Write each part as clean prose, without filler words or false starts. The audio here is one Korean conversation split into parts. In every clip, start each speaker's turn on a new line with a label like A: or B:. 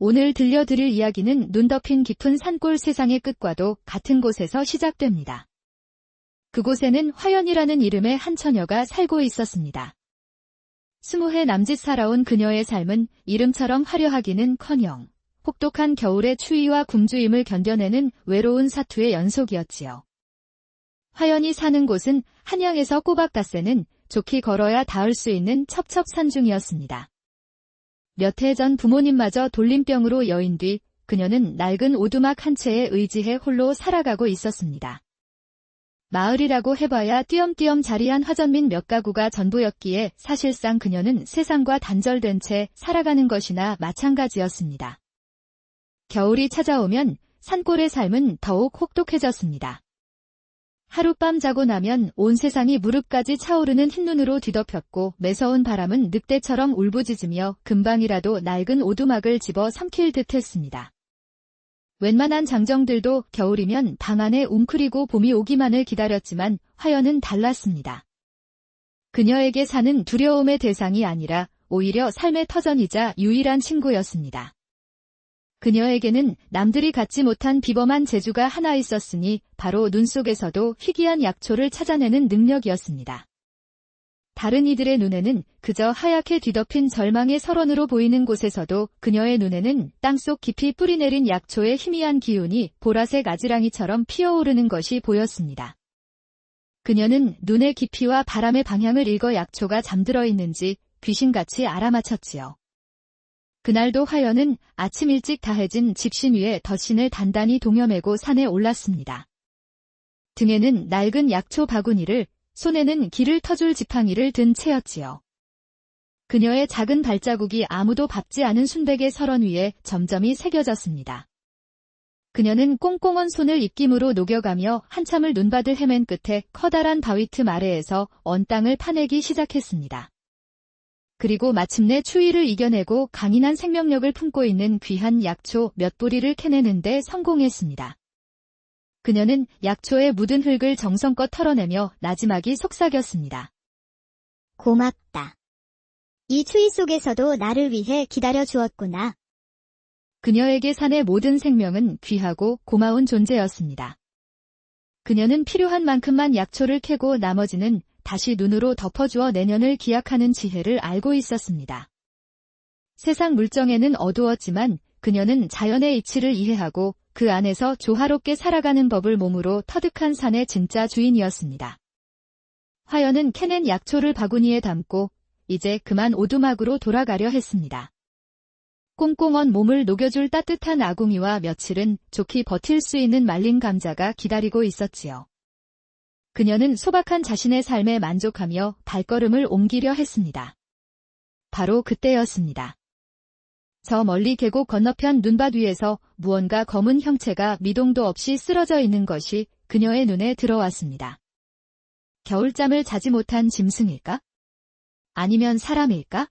A: 오늘 들려드릴 이야기는 눈 덮인 깊은 산골 세상의 끝과도 같은 곳에서 시작됩니다. 그곳에는 화연이라는 이름의 한 처녀가 살고 있었습니다. 20해 남짓 살아온 그녀의 삶은 이름처럼 화려하기는커녕 혹독한 겨울의 추위와 굶주림을 견뎌내는 외로운 사투의 연속이었지요. 화연이 사는 곳은 한양에서 꼬박닷새는 좋게 걸어야 닿을 수 있는 첩첩산중이었습니다. 몇 해 전 부모님마저 돌림병으로 여인 뒤 그녀는 낡은 오두막 한 채에 의지해 홀로 살아가고 있었습니다. 마을이라고 해봐야 띄엄띄엄 자리한 화전민 몇 가구가 전부였기에 사실상 그녀는 세상과 단절된 채 살아가는 것이나 마찬가지였습니다. 겨울이 찾아오면 산골의 삶은 더욱 혹독해졌습니다. 하룻밤 자고 나면 온 세상이 무릎까지 차오르는 흰눈으로 뒤덮였고 매서운 바람은 늑대처럼 울부짖으며 금방이라도 낡은 오두막을 집어 삼킬 듯 했습니다. 웬만한 장정들도 겨울이면 방 안에 웅크리고 봄이 오기만을 기다렸지만 화연은 달랐습니다. 그녀에게 사는 두려움의 대상이 아니라 오히려 삶의 터전이자 유일한 친구였습니다. 그녀에게는 남들이 갖지 못한 비범한 재주가 하나 있었으니 바로 눈 속에서도 희귀한 약초를 찾아내는 능력이었습니다. 다른 이들의 눈에는 그저 하얗게 뒤덮인 절망의 설원으로 보이는 곳에서도 그녀의 눈에는 땅속 깊이 뿌리내린 약초의 희미한 기운이 보라색 아지랑이처럼 피어오르는 것이 보였습니다. 그녀는 눈의 깊이와 바람의 방향을 읽어 약초가 잠들어 있는지 귀신같이 알아맞혔지요. 그날도 화연은 아침 일찍 다해진 집신 위에 덧신을 단단히 동여매고 산에 올랐습니다. 등에는 낡은 약초 바구니를, 손에는 기를 터줄 지팡이를 든 채였지요. 그녀의 작은 발자국이 아무도 밟지 않은 순백의 설원 위에 점점이 새겨졌습니다. 그녀는 꽁꽁 언 손을 입김으로 녹여가며 한참을 눈밭을 헤맨 끝에 커다란 바위 틈 아래에서 언 땅을 파내기 시작했습니다. 그리고 마침내 추위를 이겨내고 강인한 생명력을 품고 있는 귀한 약초 몇 뿌리를 캐내는 데 성공했습니다. 그녀는 약초에 묻은 흙을 정성껏 털어내며 나지막이 속삭였습니다.
B: 고맙다. 이 추위 속에서도 나를 위해 기다려 주었구나.
A: 그녀에게 산의 모든 생명은 귀하고 고마운 존재였습니다. 그녀는 필요한 만큼만 약초를 캐고 나머지는 다시 눈으로 덮어주어 내년을 기약하는 지혜를 알고 있었습니다. 세상 물정에는 어두웠지만 그녀는 자연의 이치를 이해하고 그 안에서 조화롭게 살아가는 법을 몸으로 터득한 산의 진짜 주인이었습니다. 화연은 캐낸 약초를 바구니에 담고 이제 그만 오두막으로 돌아가려 했습니다. 꽁꽁 언 몸을 녹여줄 따뜻한 아궁이와 며칠은 좋게 버틸 수 있는 말린 감자가 기다리고 있었지요. 그녀는 소박한 자신의 삶에 만족하며 발걸음을 옮기려 했습니다. 바로 그때였습니다. 저 멀리 계곡 건너편 눈밭 위에서 무언가 검은 형체가 미동도 없이 쓰러져 있는 것이 그녀의 눈에 들어왔습니다. 겨울잠을 자지 못한 짐승일까? 아니면 사람일까?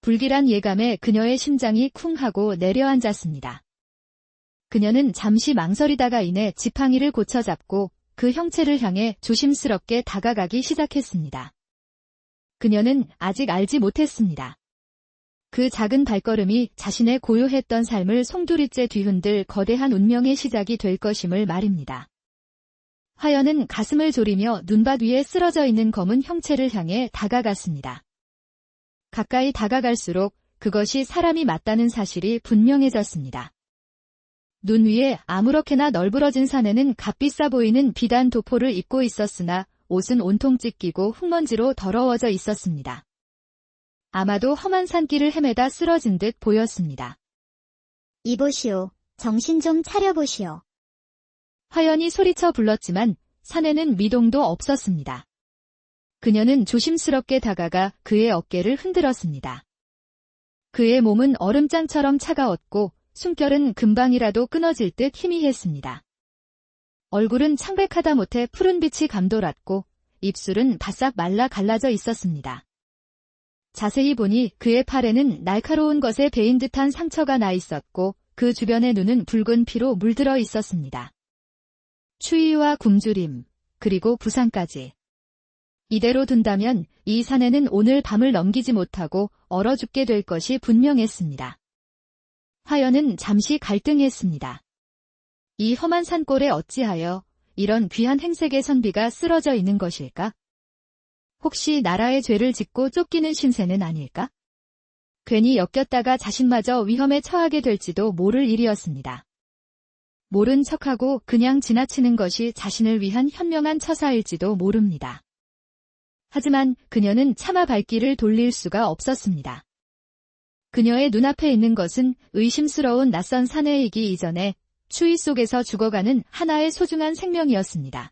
A: 불길한 예감에 그녀의 심장이 쿵 하고 내려앉았습니다. 그녀는 잠시 망설이다가 이내 지팡이를 고쳐잡고 그 형체를 향해 조심스럽게 다가가기 시작했습니다. 그녀는 아직 알지 못했습니다. 그 작은 발걸음이 자신의 고요했던 삶을 송두리째 뒤흔들 거대한 운명의 시작이 될 것임을 말입니다. 화연은 가슴을 졸이며 눈밭 위에 쓰러져 있는 검은 형체를 향해 다가갔습니다. 가까이 다가갈수록 그것이 사람이 맞다는 사실이 분명해졌습니다. 눈 위에 아무렇게나 널브러진 산에는 값비싸 보이는 비단 도포를 입고 있었으나 옷은 온통 찢기고 흙먼지로 더러워져 있었습니다. 아마도 험한 산길을 헤매다 쓰러진 듯 보였습니다.
B: 이보시오. 정신 좀 차려보시오.
A: 화연이 소리쳐 불렀지만 산에는 미동도 없었습니다. 그녀는 조심스럽게 다가가 그의 어깨를 흔들었습니다. 그의 몸은 얼음장처럼 차가웠고 숨결은 금방이라도 끊어질 듯 희미했습니다. 얼굴은 창백하다 못해 푸른 빛이 감돌았고 입술은 바싹 말라 갈라져 있었습니다. 자세히 보니 그의 팔에는 날카로운 것에 베인 듯한 상처가 나 있었고 그 주변의 눈은 붉은 피로 물들어 있었습니다. 추위와 굶주림, 그리고 부상까지. 이대로 둔다면 이 산에는 오늘 밤을 넘기지 못하고 얼어 죽게 될 것이 분명했습니다. 화연은 잠시 갈등했습니다. 이 험한 산골에 어찌하여 이런 귀한 행색의 선비가 쓰러져 있는 것일까? 혹시 나라의 죄를 짓고 쫓기는 신세는 아닐까? 괜히 엮였다가 자신마저 위험에 처하게 될지도 모를 일이었습니다. 모른 척하고 그냥 지나치는 것이 자신을 위한 현명한 처사일지도 모릅니다. 하지만 그녀는 차마 발길을 돌릴 수가 없었습니다. 그녀의 눈앞에 있는 것은 의심스러운 낯선 사내이기 이전에 추위 속에서 죽어가는 하나의 소중한 생명이었습니다.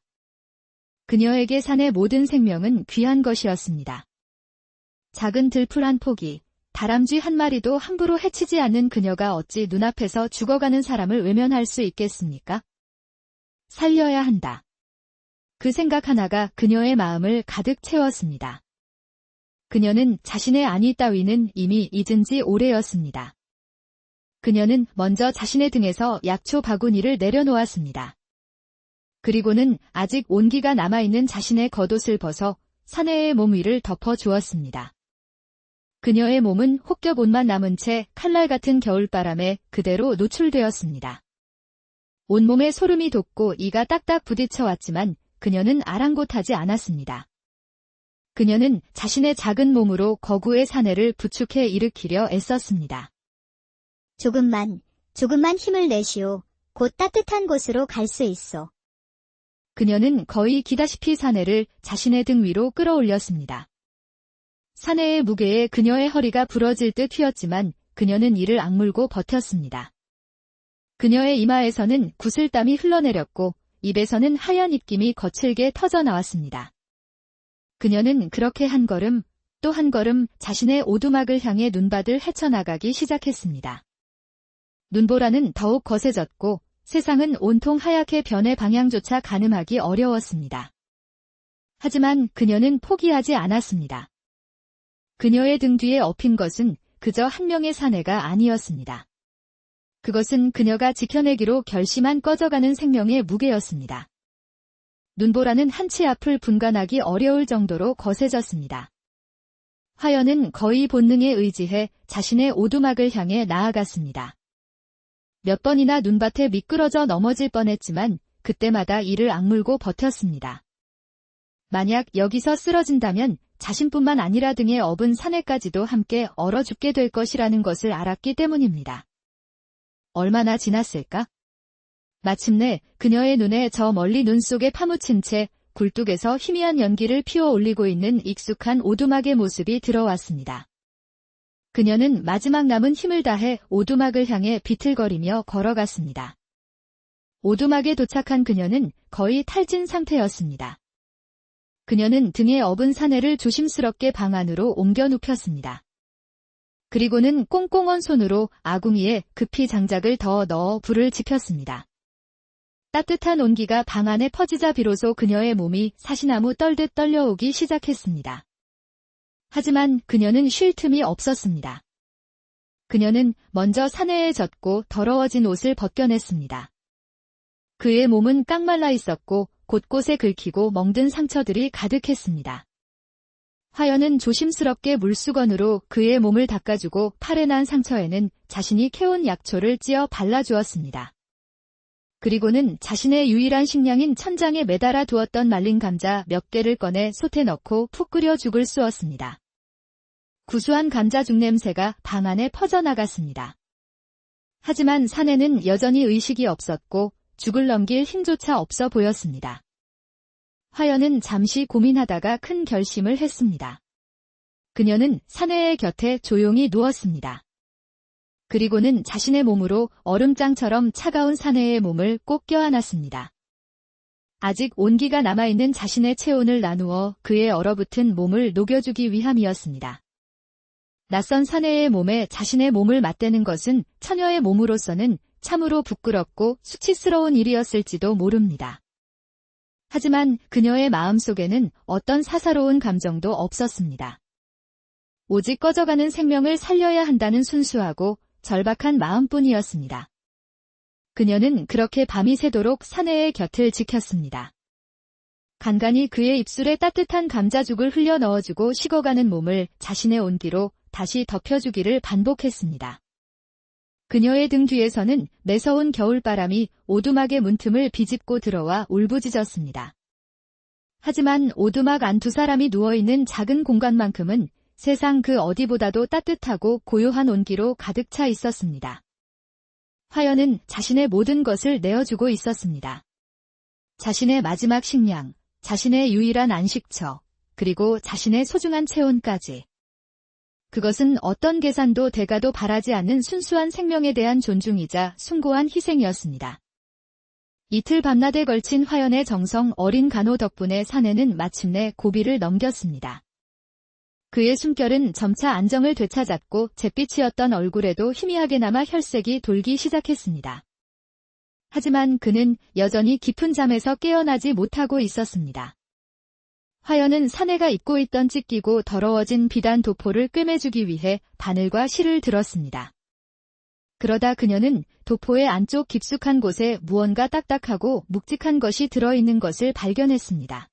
A: 그녀에게 산의 모든 생명은 귀한 것이었습니다. 작은 들풀 한 포기, 다람쥐 한 마리도 함부로 해치지 않는 그녀가 어찌 눈앞에서 죽어가는 사람을 외면할 수 있겠습니까? 살려야 한다. 그 생각 하나가 그녀의 마음을 가득 채웠습니다. 그녀는 자신의 안위 따위는 이미 잊은 지 오래였습니다. 그녀는 먼저 자신의 등에서 약초 바구니를 내려놓았습니다. 그리고는 아직 온기가 남아있는 자신의 겉옷을 벗어 사내의 몸 위를 덮어주었습니다. 그녀의 몸은 혹겹 옷만 남은 채 칼날 같은 겨울바람에 그대로 노출되었습니다. 온몸에 소름이 돋고 이가 딱딱 부딪혀왔지만 그녀는 아랑곳하지 않았습니다. 그녀는 자신의 작은 몸으로 거구의 사내를 부축해 일으키려 애썼습니다.
B: 조금만 힘을 내시오. 곧 따뜻한 곳으로 갈 수 있어.
A: 그녀는 거의 기다시피 사내를 자신의 등 위로 끌어올렸습니다. 사내의 무게에 그녀의 허리가 부러질 듯 휘었지만 그녀는 이를 악물고 버텼습니다. 그녀의 이마에서는 구슬땀이 흘러내렸고 입에서는 하얀 입김이 거칠게 터져 나왔습니다. 그녀는 그렇게 한 걸음, 또 한 걸음 자신의 오두막을 향해 눈밭을 헤쳐나가기 시작했습니다. 눈보라는 더욱 거세졌고 세상은 온통 하얗게 변해 방향조차 가늠하기 어려웠습니다. 하지만 그녀는 포기하지 않았습니다. 그녀의 등 뒤에 엎인 것은 그저 한 명의 사내가 아니었습니다. 그것은 그녀가 지켜내기로 결심한 꺼져가는 생명의 무게였습니다. 눈보라는 한치 앞을 분간하기 어려울 정도로 거세졌습니다. 화연은 거의 본능에 의지해 자신의 오두막을 향해 나아갔습니다. 몇 번이나 눈밭에 미끄러져 넘어질 뻔했지만 그때마다 이를 악물고 버텼습니다. 만약 여기서 쓰러진다면 자신뿐만 아니라 등에 업은 사내까지도 함께 얼어 죽게 될 것이라는 것을 알았기 때문입니다. 얼마나 지났을까? 마침내 그녀의 눈에 저 멀리 눈 속에 파묻힌 채 굴뚝에서 희미한 연기를 피워 올리고 있는 익숙한 오두막의 모습이 들어왔습니다. 그녀는 마지막 남은 힘을 다해 오두막을 향해 비틀거리며 걸어갔습니다. 오두막에 도착한 그녀는 거의 탈진 상태였습니다. 그녀는 등에 업은 사내를 조심스럽게 방 안으로 옮겨 눕혔습니다. 그리고는 꽁꽁언 손으로 아궁이에 급히 장작을 더 넣어 불을 지폈습니다. 따뜻한 온기가 방 안에 퍼지자 비로소 그녀의 몸이 사시나무 떨듯 떨려오기 시작했습니다. 하지만 그녀는 쉴 틈이 없었습니다. 그녀는 먼저 사내에 젖고 더러워진 옷을 벗겨냈습니다. 그의 몸은 깡말라 있었고 곳곳에 긁히고 멍든 상처들이 가득했습니다. 화연은 조심스럽게 물수건으로 그의 몸을 닦아주고 팔에 난 상처에는 자신이 캐온 약초를 찧어 발라주었습니다. 그리고는 자신의 유일한 식량인 천장에 매달아 두었던 말린 감자 몇 개를 꺼내 솥에 넣고 푹 끓여 죽을 쑤었습니다. 구수한 감자죽 냄새가 방 안에 퍼져나갔습니다. 하지만 사내는 여전히 의식이 없었고 죽을 넘길 힘조차 없어 보였습니다. 화연은 잠시 고민하다가 큰 결심을 했습니다. 그녀는 사내의 곁에 조용히 누웠습니다. 그리고는 자신의 몸으로 얼음장처럼 차가운 사내의 몸을 꼭 껴안았습니다. 아직 온기가 남아있는 자신의 체온을 나누어 그의 얼어붙은 몸을 녹여주기 위함이었습니다. 낯선 사내의 몸에 자신의 몸을 맞대는 것은 처녀의 몸으로서는 참으로 부끄럽고 수치스러운 일이었을지도 모릅니다. 하지만 그녀의 마음속에는 어떤 사사로운 감정도 없었습니다. 오직 꺼져가는 생명을 살려야 한다는 순수하고 절박한 마음뿐이었습니다. 그녀는 그렇게 밤이 새도록 사내의 곁을 지켰습니다. 간간히 그의 입술에 따뜻한 감자죽을 흘려 넣어주고 식어가는 몸을 자신의 온기로 다시 덮여주기를 반복했습니다. 그녀의 등 뒤에서는 매서운 겨울바람이 오두막의 문틈을 비집고 들어와 울부짖었습니다. 하지만 오두막 안 두 사람이 누워있는 작은 공간만큼은 세상 그 어디보다도 따뜻하고 고요한 온기로 가득 차 있었습니다. 화연은 자신의 모든 것을 내어주고 있었습니다. 자신의 마지막 식량, 자신의 유일한 안식처, 그리고 자신의 소중한 체온까지. 그것은 어떤 계산도 대가도 바라지 않는 순수한 생명에 대한 존중이자 숭고한 희생이었습니다. 이틀 밤낮에 걸친 화연의 정성 어린 간호 덕분에 사내는 마침내 고비를 넘겼습니다. 그의 숨결은 점차 안정을 되찾았고 잿빛이었던 얼굴에도 희미하게 남아 혈색이 돌기 시작했습니다. 하지만 그는 여전히 깊은 잠에서 깨어나지 못하고 있었습니다. 화연은 사내가 입고 있던 찢기고 더러워진 비단 도포를 꿰매주기 위해 바늘과 실을 들었습니다. 그러다 그녀는 도포의 안쪽 깊숙한 곳에 무언가 딱딱하고 묵직한 것이 들어있는 것을 발견했습니다.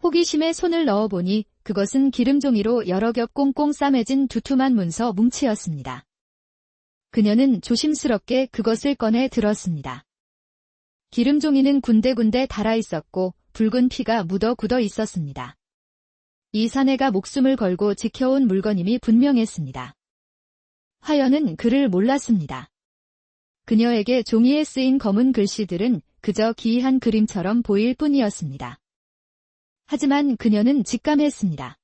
A: 호기심에 손을 넣어보니 그것은 기름종이로 여러 겹 꽁꽁 싸매진 두툼한 문서 뭉치였습니다. 그녀는 조심스럽게 그것을 꺼내 들었습니다. 기름종이는 군데군데 달아있었고 붉은 피가 묻어 굳어 있었습니다. 이 사내가 목숨을 걸고 지켜온 물건임이 분명했습니다. 화연은 그를 몰랐습니다. 그녀에게 종이에 쓰인 검은 글씨들은 그저 기이한 그림처럼 보일 뿐이었습니다. 하지만 그녀는 직감했습니다.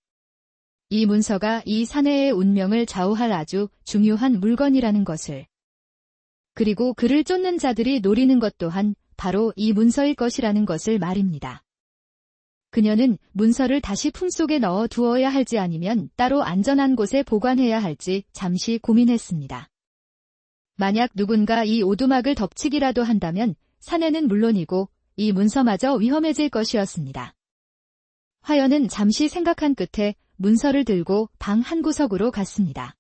A: 이 문서가 이 사내의 운명을 좌우할 아주 중요한 물건이라는 것을. 그리고 그를 쫓는 자들이 노리는 것 또한 바로 이 문서일 것이라는 것을 말입니다. 그녀는 문서를 다시 품속에 넣어 두어야 할지 아니면 따로 안전한 곳에 보관해야 할지 잠시 고민했습니다. 만약 누군가 이 오두막을 덮치기라도 한다면 사내는 물론이고 이 문서마저 위험해질 것이었습니다. 화연은 잠시 생각한 끝에 문서를 들고 방 한구석으로 갔습니다.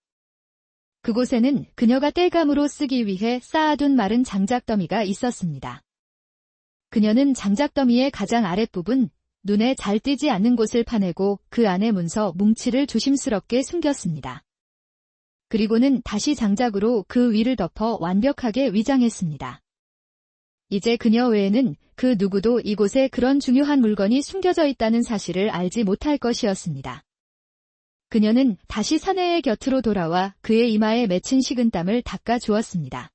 A: 그곳에는 그녀가 땔감으로 쓰기 위해 쌓아둔 마른 장작더미가 있었습니다. 그녀는 장작더미의 가장 아랫부분, 눈에 잘 띄지 않는 곳을 파내고 그 안에 문서 뭉치를 조심스럽게 숨겼습니다. 그리고는 다시 장작으로 그 위를 덮어 완벽하게 위장했습니다. 이제 그녀 외에는 그 누구도 이곳에 그런 중요한 물건이 숨겨져 있다는 사실을 알지 못할 것이었습니다. 그녀는 다시 사내의 곁으로 돌아와 그의 이마에 맺힌 식은땀을 닦아주었습니다.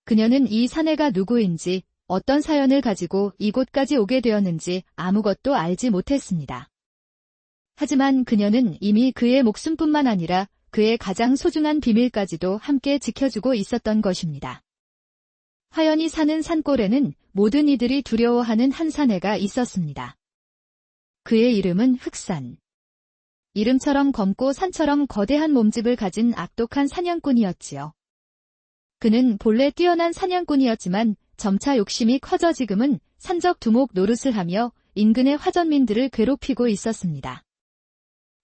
A: 그녀는 이 사내가 누구인지, 어떤 사연을 가지고 이곳까지 오게 되었는지 아무것도 알지 못했습니다. 하지만 그녀는 이미 그의 목숨뿐만 아니라 그의 가장 소중한 비밀까지도 함께 지켜주고 있었던 것입니다. 화연이 사는 산골에는 모든 이들이 두려워하는 한 사내가 있었습니다. 그의 이름은 흑산. 이름처럼 검고 산처럼 거대한 몸집을 가진 악독한 사냥꾼이었지요. 그는 본래 뛰어난 사냥꾼이었지만 점차 욕심이 커져 지금은 산적 두목 노릇을 하며 인근의 화전민들을 괴롭히고 있었습니다.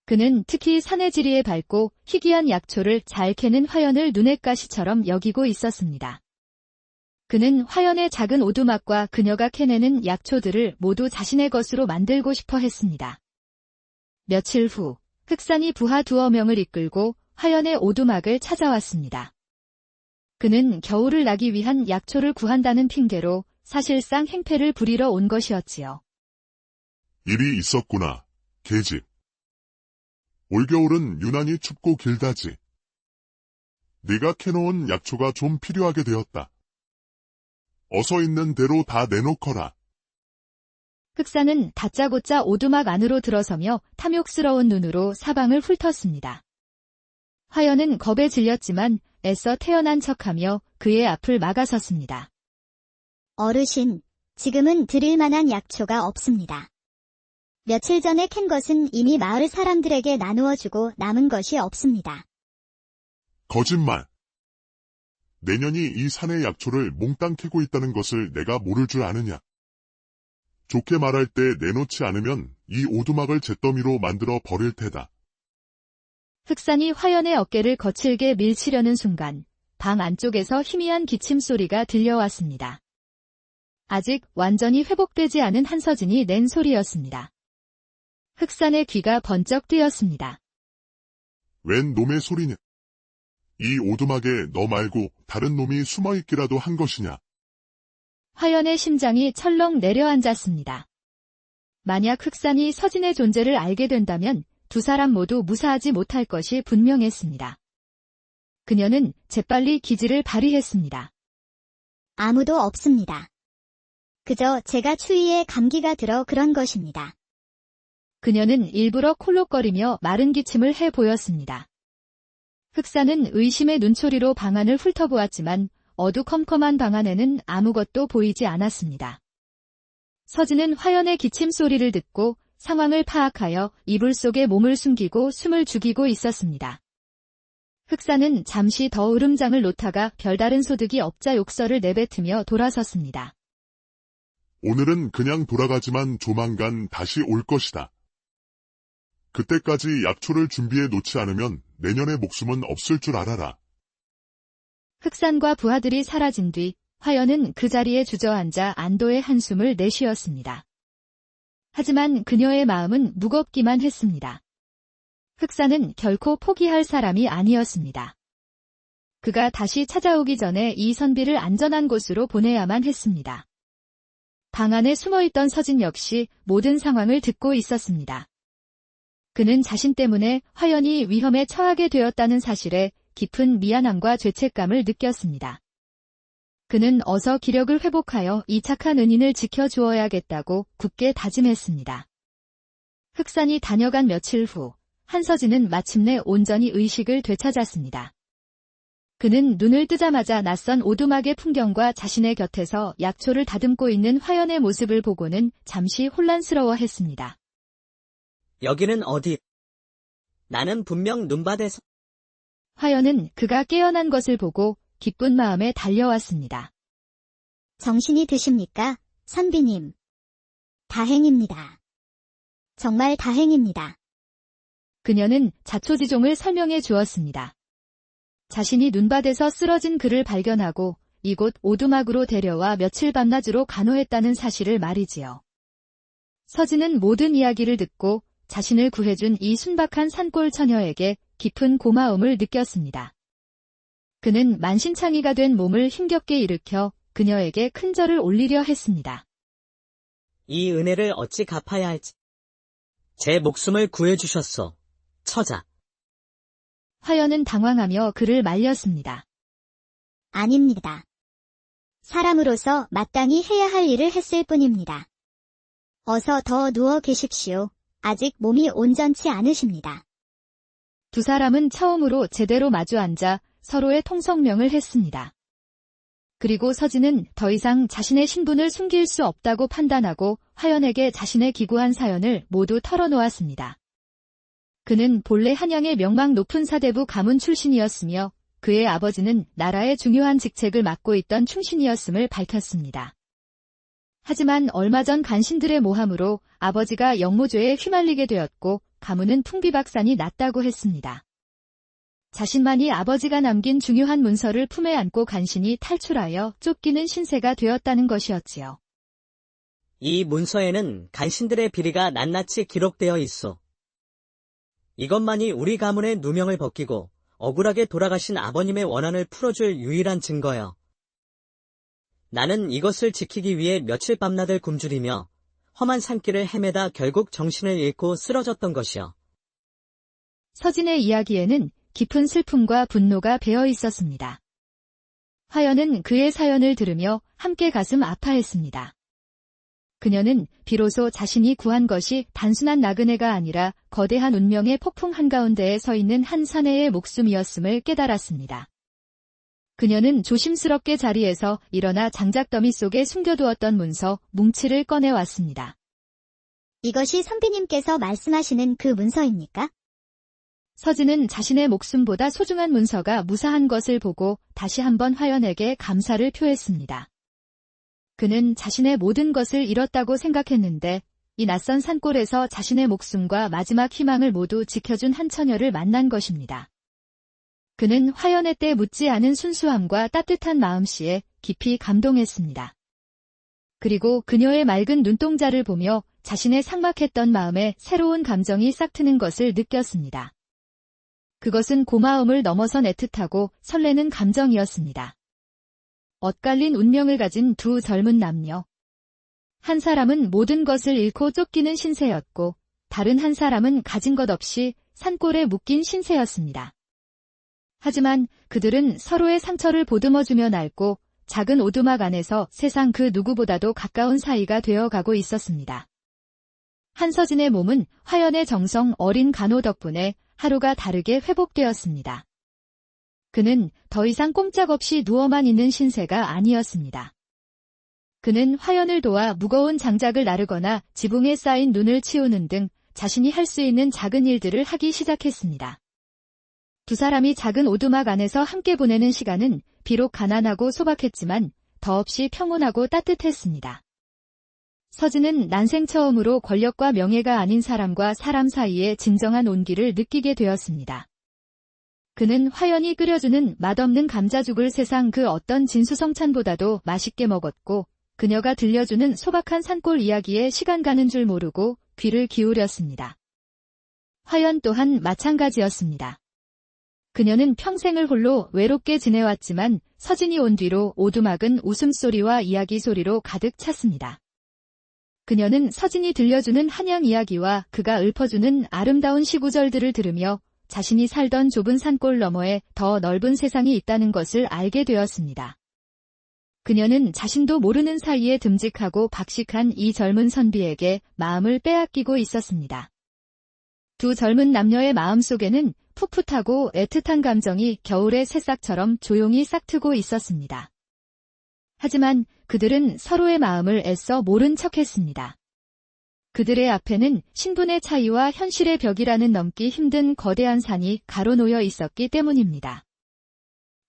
A: 그는 특히 산의 지리에 밟고 희귀한 약초를 잘 캐는 화연을 눈엣 가시처럼 여기고 있었습니다. 그는 화연의 작은 오두막과 그녀가 캐내는 약초들을 모두 자신의 것으로 만들고 싶어 했습니다. 며칠 후 흑산이 부하 두어 명을 이끌고 화연의 오두막을 찾아왔습니다. 그는 겨울을 나기 위한 약초를 구한다는 핑계로 사실상 행패를 부리러 온 것이었지요.
C: 일이 있었구나, 계집. 올겨울은 유난히 춥고 길다지. 네가 캐놓은 약초가 좀 필요하게 되었다. 어서 있는 대로 다 내놓거라.
A: 흑산은 다짜고짜 오두막 안으로 들어서며 탐욕스러운 눈으로 사방을 훑었습니다. 화연은 겁에 질렸지만 애써 태어난 척하며 그의 앞을 막아섰습니다.
B: 어르신, 지금은 드릴 만한 약초가 없습니다. 며칠 전에 캔 것은 이미 마을 사람들에게 나누어주고 남은 것이 없습니다.
C: 거짓말. 내년이 이 산의 약초를 몽땅 캐고 있다는 것을 내가 모를 줄 아느냐. 좋게 말할 때 내놓지 않으면 이 오두막을 잿더미로 만들어 버릴 테다.
A: 흑산이 화연의 어깨를 거칠게 밀치려는 순간 방 안쪽에서 희미한 기침 소리가 들려왔습니다. 아직 완전히 회복되지 않은 한서진이 낸 소리였습니다. 흑산의 귀가 번쩍 뜨였습니다.
C: 웬 놈의 소리냐. 이 오두막에 너 말고 다른 놈이 숨어있기라도 한 것이냐?
A: 화연의 심장이 철렁 내려앉았습니다. 만약 흑산이 서진의 존재를 알게 된다면 두 사람 모두 무사하지 못할 것이 분명했습니다. 그녀는 재빨리 기지를 발휘했습니다.
B: 아무도 없습니다. 그저 제가 추위에 감기가 들어 그런 것입니다.
A: 그녀는 일부러 콜록거리며 마른 기침을 해 보였습니다. 흑사는 의심의 눈초리로 방 안을 훑어보았지만 어두컴컴한 방 안에는 아무것도 보이지 않았습니다. 서진은 화연의 기침 소리를 듣고 상황을 파악하여 이불 속에 몸을 숨기고 숨을 죽이고 있었습니다. 흑사는 잠시 더 으름장을 놓다가 별다른 소득이 없자 욕설을 내뱉으며 돌아섰습니다.
C: 오늘은 그냥 돌아가지만 조만간 다시 올 것이다. 그때까지 약초를 준비해 놓지 않으면 내년의 목숨은 없을 줄 알아라.
A: 흑산과 부하들이 사라진 뒤 화연은 그 자리에 주저앉아 안도의 한숨을 내쉬었습니다. 하지만 그녀의 마음은 무겁기만 했습니다. 흑사는 결코 포기할 사람이 아니었습니다. 그가 다시 찾아오기 전에 이 선비를 안전한 곳으로 보내야만 했습니다. 방 안에 숨어있던 서진 역시 모든 상황을 듣고 있었습니다. 그는 자신 때문에 화연이 위험에 처하게 되었다는 사실에 깊은 미안함과 죄책감을 느꼈습니다. 그는 어서 기력을 회복하여 이 착한 은인을 지켜주어야겠다고 굳게 다짐했습니다. 흑산이 다녀간 며칠 후 한서진은 마침내 온전히 의식을 되찾았습니다. 그는 눈을 뜨자마자 낯선 오두막의 풍경과 자신의 곁에서 약초를 다듬고 있는 화연의 모습을 보고는 잠시 혼란스러워했습니다.
D: 여기는 어디? 나는 분명 눈밭에서.
A: 화연은 그가 깨어난 것을 보고 기쁜 마음에 달려왔습니다.
B: 정신이 드십니까, 선비님? 다행입니다. 정말 다행입니다.
A: 그녀는 자초지종을 설명해 주었습니다. 자신이 눈밭에서 쓰러진 그를 발견하고 이곳 오두막으로 데려와 며칠 밤낮으로 간호했다는 사실을 말이지요. 서진은 모든 이야기를 듣고 자신을 구해준 이 순박한 산골 처녀에게 깊은 고마움을 느꼈습니다. 그는 만신창이가 된 몸을 힘겹게 일으켜 그녀에게 큰 절을 올리려 했습니다.
D: 이 은혜를 어찌 갚아야 할지. 제 목숨을 구해주셨소, 처자.
A: 화연은 당황하며 그를 말렸습니다.
B: 아닙니다. 사람으로서 마땅히 해야 할 일을 했을 뿐입니다. 어서 더 누워 계십시오. 아직 몸이 온전치 않으십니다.
A: 두 사람은 처음으로 제대로 마주 앉아 서로의 통성명을 했습니다. 그리고 서진은 더 이상 자신의 신분을 숨길 수 없다고 판단하고 화연에게 자신의 기구한 사연을 모두 털어놓았습니다. 그는 본래 한양의 명망 높은 사대부 가문 출신이었으며 그의 아버지는 나라의 중요한 직책을 맡고 있던 충신이었음을 밝혔습니다. 하지만 얼마 전 간신들의 모함으로 아버지가 영모죄에 휘말리게 되었고 가문은 풍비박산이 났다고 했습니다. 자신만이 아버지가 남긴 중요한 문서를 품에 안고 간신히 탈출하여 쫓기는 신세가 되었다는 것이었지요.
D: 이 문서에는 간신들의 비리가 낱낱이 기록되어 있어. 이것만이 우리 가문의 누명을 벗기고 억울하게 돌아가신 아버님의 원한을 풀어줄 유일한 증거여. 나는 이것을 지키기 위해 며칠 밤낮을 굶주리며 험한 산길을 헤매다 결국 정신을 잃고 쓰러졌던 것이여.
A: 서진의 이야기에는 깊은 슬픔과 분노가 배어 있었습니다. 화연은 그의 사연을 들으며 함께 가슴 아파했습니다. 그녀는 비로소 자신이 구한 것이 단순한 나그네가 아니라 거대한 운명의 폭풍 한가운데에 서 있는 한 사내의 목숨이었음을 깨달았습니다. 그녀는 조심스럽게 자리에서 일어나 장작더미 속에 숨겨두었던 문서, 뭉치를 꺼내왔습니다.
B: 이것이 선비님께서 말씀하시는 그 문서입니까?
A: 서진은 자신의 목숨보다 소중한 문서가 무사한 것을 보고 다시 한번 화연에게 감사를 표했습니다. 그는 자신의 모든 것을 잃었다고 생각했는데 이 낯선 산골에서 자신의 목숨과 마지막 희망을 모두 지켜준 한 처녀를 만난 것입니다. 그는 화연의 때 묻지 않은 순수함과 따뜻한 마음씨에 깊이 감동했습니다. 그리고 그녀의 맑은 눈동자를 보며 자신의 삭막했던 마음에 새로운 감정이 싹트는 것을 느꼈습니다. 그것은 고마움을 넘어선 애틋하고 설레는 감정이었습니다. 엇갈린 운명을 가진 두 젊은 남녀. 한 사람은 모든 것을 잃고 쫓기는 신세였고, 다른 한 사람은 가진 것 없이 산골에 묶인 신세였습니다. 하지만 그들은 서로의 상처를 보듬어주며 낡고 작은 오두막 안에서 세상 그 누구보다도 가까운 사이가 되어가고 있었습니다. 한서진의 몸은 화연의 정성 어린 간호 덕분에 하루가 다르게 회복되었습니다. 그는 더 이상 꼼짝없이 누워만 있는 신세가 아니었습니다. 그는 화연을 도와 무거운 장작을 나르거나 지붕에 쌓인 눈을 치우는 등 자신이 할 수 있는 작은 일들을 하기 시작했습니다. 두 사람이 작은 오두막 안에서 함께 보내는 시간은 비록 가난하고 소박했지만 더없이 평온하고 따뜻했습니다. 서진은 난생 처음으로 권력과 명예가 아닌 사람과 사람 사이의 진정한 온기를 느끼게 되었습니다. 그는 화연이 끓여주는 맛없는 감자죽을 세상 그 어떤 진수성찬보다도 맛있게 먹었고, 그녀가 들려주는 소박한 산골 이야기에 시간 가는 줄 모르고 귀를 기울였습니다. 화연 또한 마찬가지였습니다. 그녀는 평생을 홀로 외롭게 지내왔지만 서진이 온 뒤로 오두막은 웃음소리와 이야기 소리로 가득 찼습니다. 그녀는 서진이 들려주는 한양 이야기와 그가 읊어주는 아름다운 시구절들을 들으며 자신이 살던 좁은 산골 너머에 더 넓은 세상이 있다는 것을 알게 되었습니다. 그녀는 자신도 모르는 사이에 듬직하고 박식한 이 젊은 선비에게 마음을 빼앗기고 있었습니다. 두 젊은 남녀의 마음속에는 풋풋하고 애틋한 감정이 겨울의 새싹처럼 조용히 싹트고 있었습니다. 하지만 그들은 서로의 마음을 애써 모른 척했습니다. 그들의 앞에는 신분의 차이와 현실의 벽이라는 넘기 힘든 거대한 산이 가로놓여 있었기 때문입니다.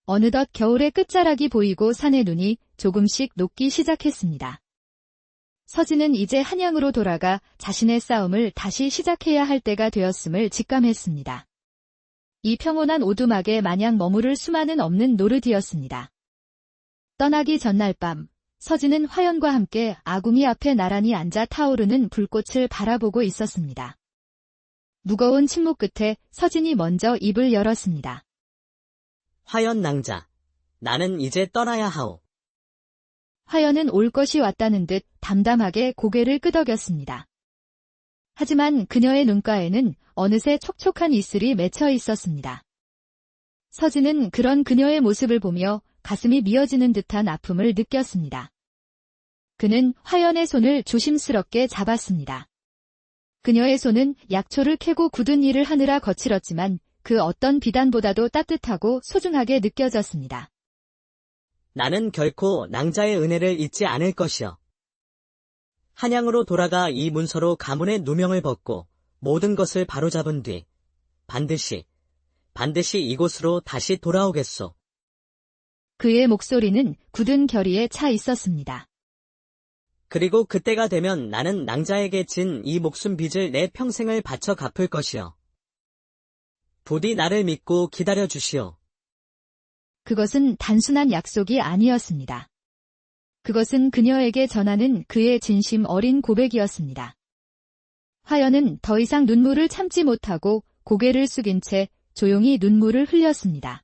A: 어느덧 겨울의 끝자락이 보이고 산의 눈이 조금씩 녹기 시작했습니다. 서진은 이제 한양으로 돌아가 자신의 싸움을 다시 시작해야 할 때가 되었음을 직감했습니다. 이 평온한 오두막에 마냥 머무를 수만은 없는 노르디였습니다. 떠나기 전날 밤, 서진은 화연과 함께 아궁이 앞에 나란히 앉아 타오르는 불꽃을 바라보고 있었습니다. 무거운 침묵 끝에 서진이 먼저 입을 열었습니다.
D: 화연 낭자, 나는 이제 떠나야 하오.
A: 화연은 올 것이 왔다는 듯 담담하게 고개를 끄덕였습니다. 하지만 그녀의 눈가에는 어느새 촉촉한 이슬이 맺혀 있었습니다. 서진은 그런 그녀의 모습을 보며 가슴이 미어지는 듯한 아픔을 느꼈습니다. 그는 화연의 손을 조심스럽게 잡았습니다. 그녀의 손은 약초를 캐고 굳은 일을 하느라 거칠었지만 그 어떤 비단보다도 따뜻하고 소중하게 느껴졌습니다.
D: 나는 결코 낭자의 은혜를 잊지 않을 것이여. 한양으로 돌아가 이 문서로 가문의 누명을 벗고 모든 것을 바로잡은 뒤 반드시 이곳으로 다시 돌아오겠소.
A: 그의 목소리는 굳은 결의에 차 있었습니다.
D: 그리고 그때가 되면 나는 낭자에게 진 이 목숨 빚을 내 평생을 바쳐 갚을 것이여. 부디 나를 믿고 기다려 주시오.
A: 그것은 단순한 약속이 아니었습니다. 그것은 그녀에게 전하는 그의 진심 어린 고백이었습니다. 화연은 더 이상 눈물을 참지 못하고 고개를 숙인 채 조용히 눈물을 흘렸습니다.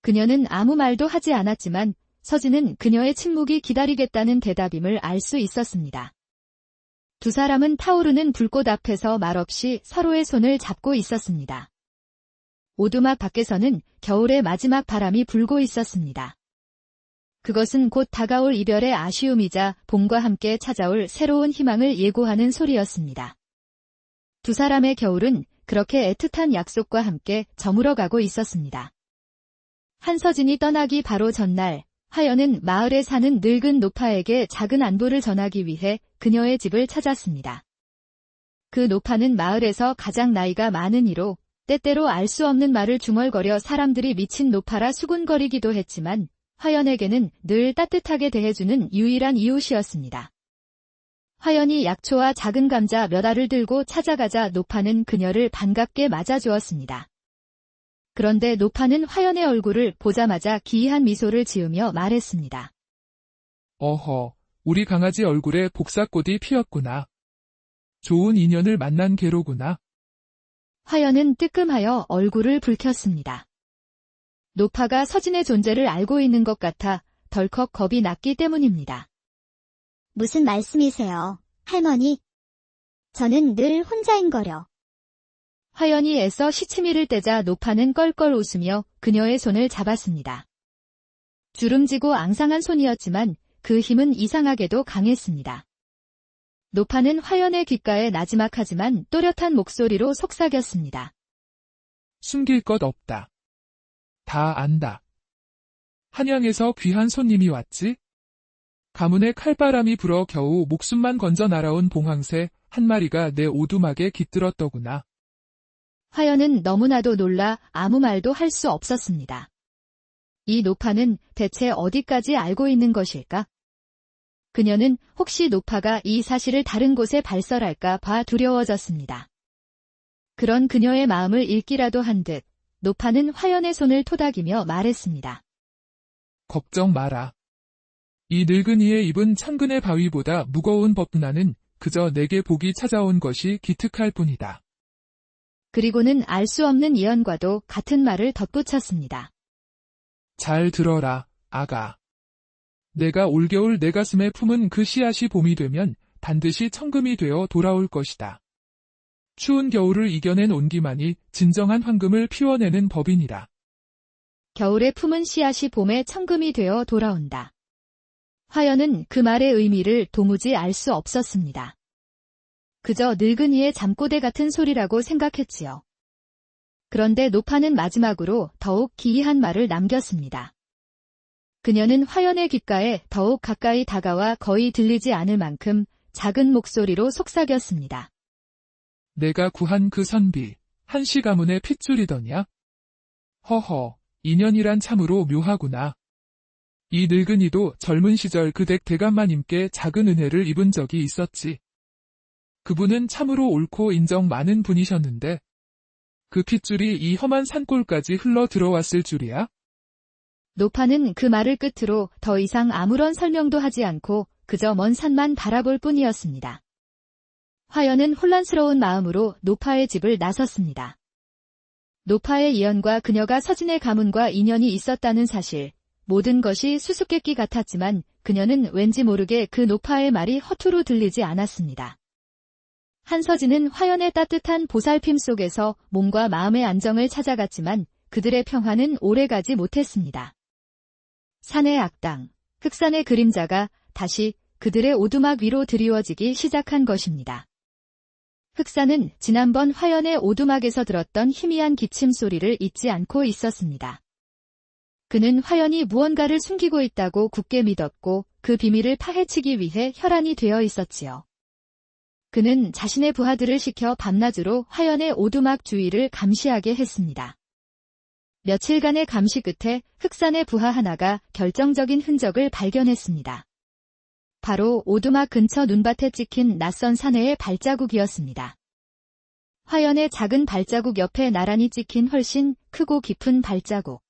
A: 그녀는 아무 말도 하지 않았지만 서진은 그녀의 침묵이 기다리겠다는 대답임을 알 수 있었습니다. 두 사람은 타오르는 불꽃 앞에서 말없이 서로의 손을 잡고 있었습니다. 오두막 밖에서는 겨울의 마지막 바람이 불고 있었습니다. 그것은 곧 다가올 이별의 아쉬움이자 봄과 함께 찾아올 새로운 희망을 예고하는 소리였습니다. 두 사람의 겨울은 그렇게 애틋한 약속과 함께 저물어가고 있었습니다. 한서진이 떠나기 바로 전날, 화연은 마을에 사는 늙은 노파에게 작은 안부를 전하기 위해 그녀의 집을 찾았습니다. 그 노파는 마을에서 가장 나이가 많은 이로 때때로 알 수 없는 말을 중얼거려 사람들이 미친 노파라 수군거리기도 했지만 화연에게는 늘 따뜻하게 대해주는 유일한 이웃이었습니다. 화연이 약초와 작은 감자 몇 알을 들고 찾아가자 노파는 그녀를 반갑게 맞아주었습니다. 그런데 노파는 화연의 얼굴을 보자마자 기이한 미소를 지으며 말했습니다.
E: 어허, 우리 강아지 얼굴에 복사꽃이 피었구나. 좋은 인연을 만난 게로구나.
A: 화연은 뜨끔하여 얼굴을 붉혔습니다. 노파가 서진의 존재를 알고 있는 것 같아 덜컥 겁이 났기 때문입니다.
B: 무슨 말씀이세요, 할머니? 저는 늘 혼자인거려.
A: 화연이 애써 시치미를 떼자 노파는 껄껄 웃으며 그녀의 손을 잡았습니다. 주름지고 앙상한 손이었지만 그 힘은 이상하게도 강했습니다. 노파는 화연의 귓가에 나지막하지만 또렷한 목소리로 속삭였습니다.
E: 숨길 것 없다. 다 안다. 한양에서 귀한 손님이 왔지? 가문에 칼바람이 불어 겨우 목숨만 건져 날아온 봉황새 한 마리가 내 오두막에 깃들었더구나.
A: 화연은 너무나도 놀라 아무 말도 할 수 없었습니다. 이 노파는 대체 어디까지 알고 있는 것일까? 그녀는 혹시 노파가 이 사실을 다른 곳에 발설할까 봐 두려워졌습니다. 그런 그녀의 마음을 읽기라도 한 듯 노파는 화연의 손을 토닥이며 말했습니다.
E: 걱정 마라. 이 늙은이의 입은 창근의 바위보다 무거운 법나는 그저 내게 복이 찾아온 것이 기특할 뿐이다.
A: 그리고는 알 수 없는 예언과도 같은 말을 덧붙였습니다.
E: 잘 들어라, 아가. 내가 올겨울 내 가슴에 품은 그 씨앗이 봄이 되면 반드시 청금이 되어 돌아올 것이다. 추운 겨울을 이겨낸 온기만이 진정한 황금을 피워내는 법이니라.
A: 겨울에 품은 씨앗이 봄에 청금이 되어 돌아온다. 화연은 그 말의 의미를 도무지 알 수 없었습니다. 그저 늙은이의 잠꼬대 같은 소리라고 생각했지요. 그런데 노파는 마지막으로 더욱 기이한 말을 남겼습니다. 그녀는 화연의 귓가에 더욱 가까이 다가와 거의 들리지 않을 만큼 작은 목소리로 속삭였습니다.
E: 내가 구한 그 선비, 한씨 가문의 핏줄이더냐? 허허, 인연이란 참으로 묘하구나. 이 늙은이도 젊은 시절 그 댁 대감마님께 작은 은혜를 입은 적이 있었지. 그분은 참으로 옳고 인정 많은 분이셨는데 그 핏줄이 이 험한 산골까지 흘러 들어왔을 줄이야?
A: 노파는 그 말을 끝으로 더 이상 아무런 설명도 하지 않고 그저 먼 산만 바라볼 뿐이었습니다. 화연은 혼란스러운 마음으로 노파의 집을 나섰습니다. 노파의 예언과 그녀가 서진의 가문과 인연이 있었다는 사실, 모든 것이 수수께끼 같았지만 그녀는 왠지 모르게 그 노파의 말이 허투루 들리지 않았습니다. 한서진은 화연의 따뜻한 보살핌 속에서 몸과 마음의 안정을 찾아갔지만 그들의 평화는 오래가지 못했습니다. 산의 악당, 흑산의 그림자가 다시 그들의 오두막 위로 드리워지기 시작한 것입니다. 흑산은 지난번 화연의 오두막에서 들었던 희미한 기침 소리를 잊지 않고 있었습니다. 그는 화연이 무언가를 숨기고 있다고 굳게 믿었고 그 비밀을 파헤치기 위해 혈안이 되어 있었지요. 그는 자신의 부하들을 시켜 밤낮으로 화연의 오두막 주위를 감시하게 했습니다. 며칠간의 감시 끝에 흑산의 부하 하나가 결정적인 흔적을 발견했습니다. 바로 오두막 근처 눈밭에 찍힌 낯선 사내의 발자국이었습니다. 화연의 작은 발자국 옆에 나란히 찍힌 훨씬 크고 깊은 발자국.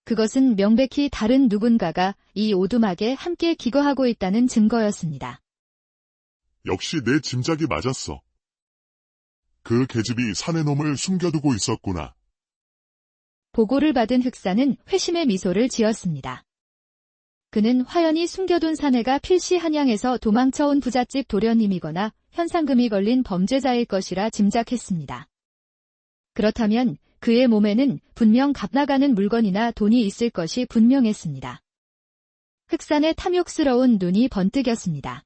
A: 그것은 명백히 다른 누군가가 이 오두막에 함께 기거하고 있다는 증거였습니다.
C: 역시 내 짐작이 맞았어. 그 계집이 사내 놈을 숨겨두고 있었구나.
A: 보고를 받은 흑사는 회심의 미소를 지었습니다. 그는 화연이 숨겨둔 사내가 필시 한양에서 도망쳐온 부잣집 도련님이거나 현상금이 걸린 범죄자일 것이라 짐작했습니다. 그렇다면 그의 몸에는 분명 값나가는 물건이나 돈이 있을 것이 분명했습니다. 흑산의 탐욕스러운 눈이 번뜩였습니다.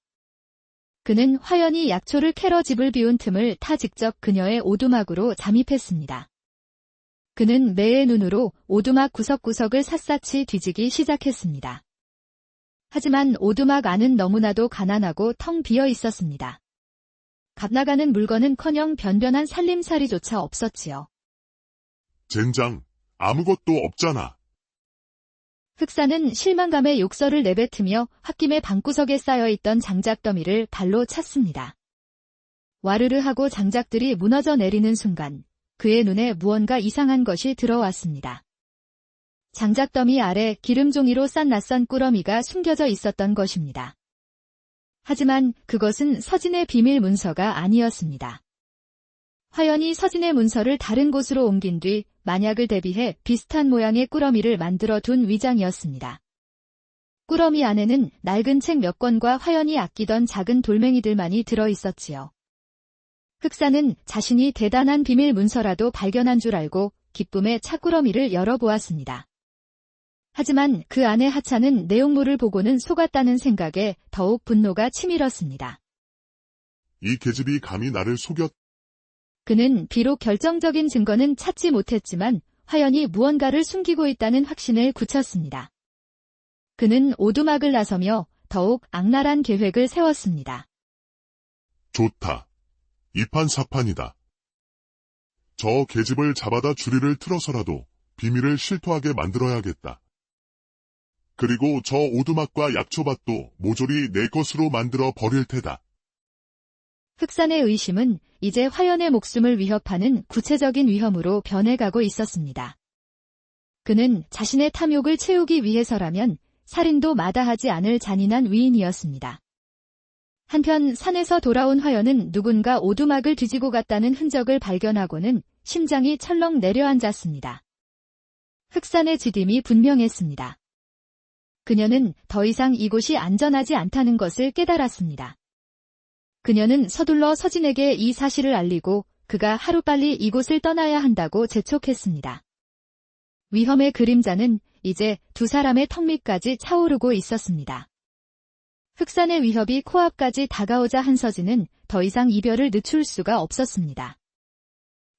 A: 그는 화연이 약초를 캐러 집을 비운 틈을 타 직접 그녀의 오두막으로 잠입했습니다. 그는 매의 눈으로 오두막 구석구석을 샅샅이 뒤지기 시작했습니다. 하지만 오두막 안은 너무나도 가난하고 텅 비어 있었습니다. 값나가는 물건은커녕 변변한 살림살이조차 없었지요.
C: 젠장, 아무것도 없잖아.
A: 흑사는 실망감에 욕설을 내뱉으며 홧김에 방구석에 쌓여있던 장작더미를 발로 찼습니다. 와르르 하고 장작들이 무너져 내리는 순간 그의 눈에 무언가 이상한 것이 들어왔습니다. 장작더미 아래 기름종이로 싼 낯선 꾸러미가 숨겨져 있었던 것입니다. 하지만 그것은 서진의 비밀 문서가 아니었습니다. 화연이 서진의 문서를 다른 곳으로 옮긴 뒤 만약을 대비해 비슷한 모양의 꾸러미를 만들어 둔 위장이었습니다. 꾸러미 안에는 낡은 책 몇 권과 화연이 아끼던 작은 돌멩이들만이 들어 있었지요. 흑사는 자신이 대단한 비밀 문서라도 발견한 줄 알고 기쁨에 차꾸러미를 열어보았습니다. 하지만 그 안의 하찮은 내용물을 보고는 속았다는 생각에 더욱 분노가 치밀었습니다.
C: 이 계집이 감히 나를 속였.
A: 그는 비록 결정적인 증거는 찾지 못했지만 화연이 무언가를 숨기고 있다는 확신을 굳혔습니다. 그는 오두막을 나서며 더욱 악랄한 계획을 세웠습니다.
C: 좋다. 이판사판이다. 저 계집을 잡아다 주리를 틀어서라도 비밀을 실토하게 만들어야겠다. 그리고 저 오두막과 약초밭도 모조리 내 것으로 만들어 버릴 테다.
A: 흑산의 의심은 이제 화연의 목숨을 위협하는 구체적인 위험으로 변해가고 있었습니다. 그는 자신의 탐욕을 채우기 위해서라면 살인도 마다하지 않을 잔인한 위인이었습니다. 한편 산에서 돌아온 화연은 누군가 오두막을 뒤지고 갔다는 흔적을 발견하고는 심장이 철렁 내려앉았습니다. 흑산의 지딤이 분명했습니다. 그녀는 더 이상 이곳이 안전하지 않다는 것을 깨달았습니다. 그녀는 서둘러 서진에게 이 사실을 알리고 그가 하루빨리 이곳을 떠나야 한다고 재촉했습니다. 위험의 그림자는 이제 두 사람의 턱 밑까지 차오르고 있었습니다. 흑산의 위협이 코앞까지 다가오자 한서진은 더 이상 이별을 늦출 수가 없었습니다.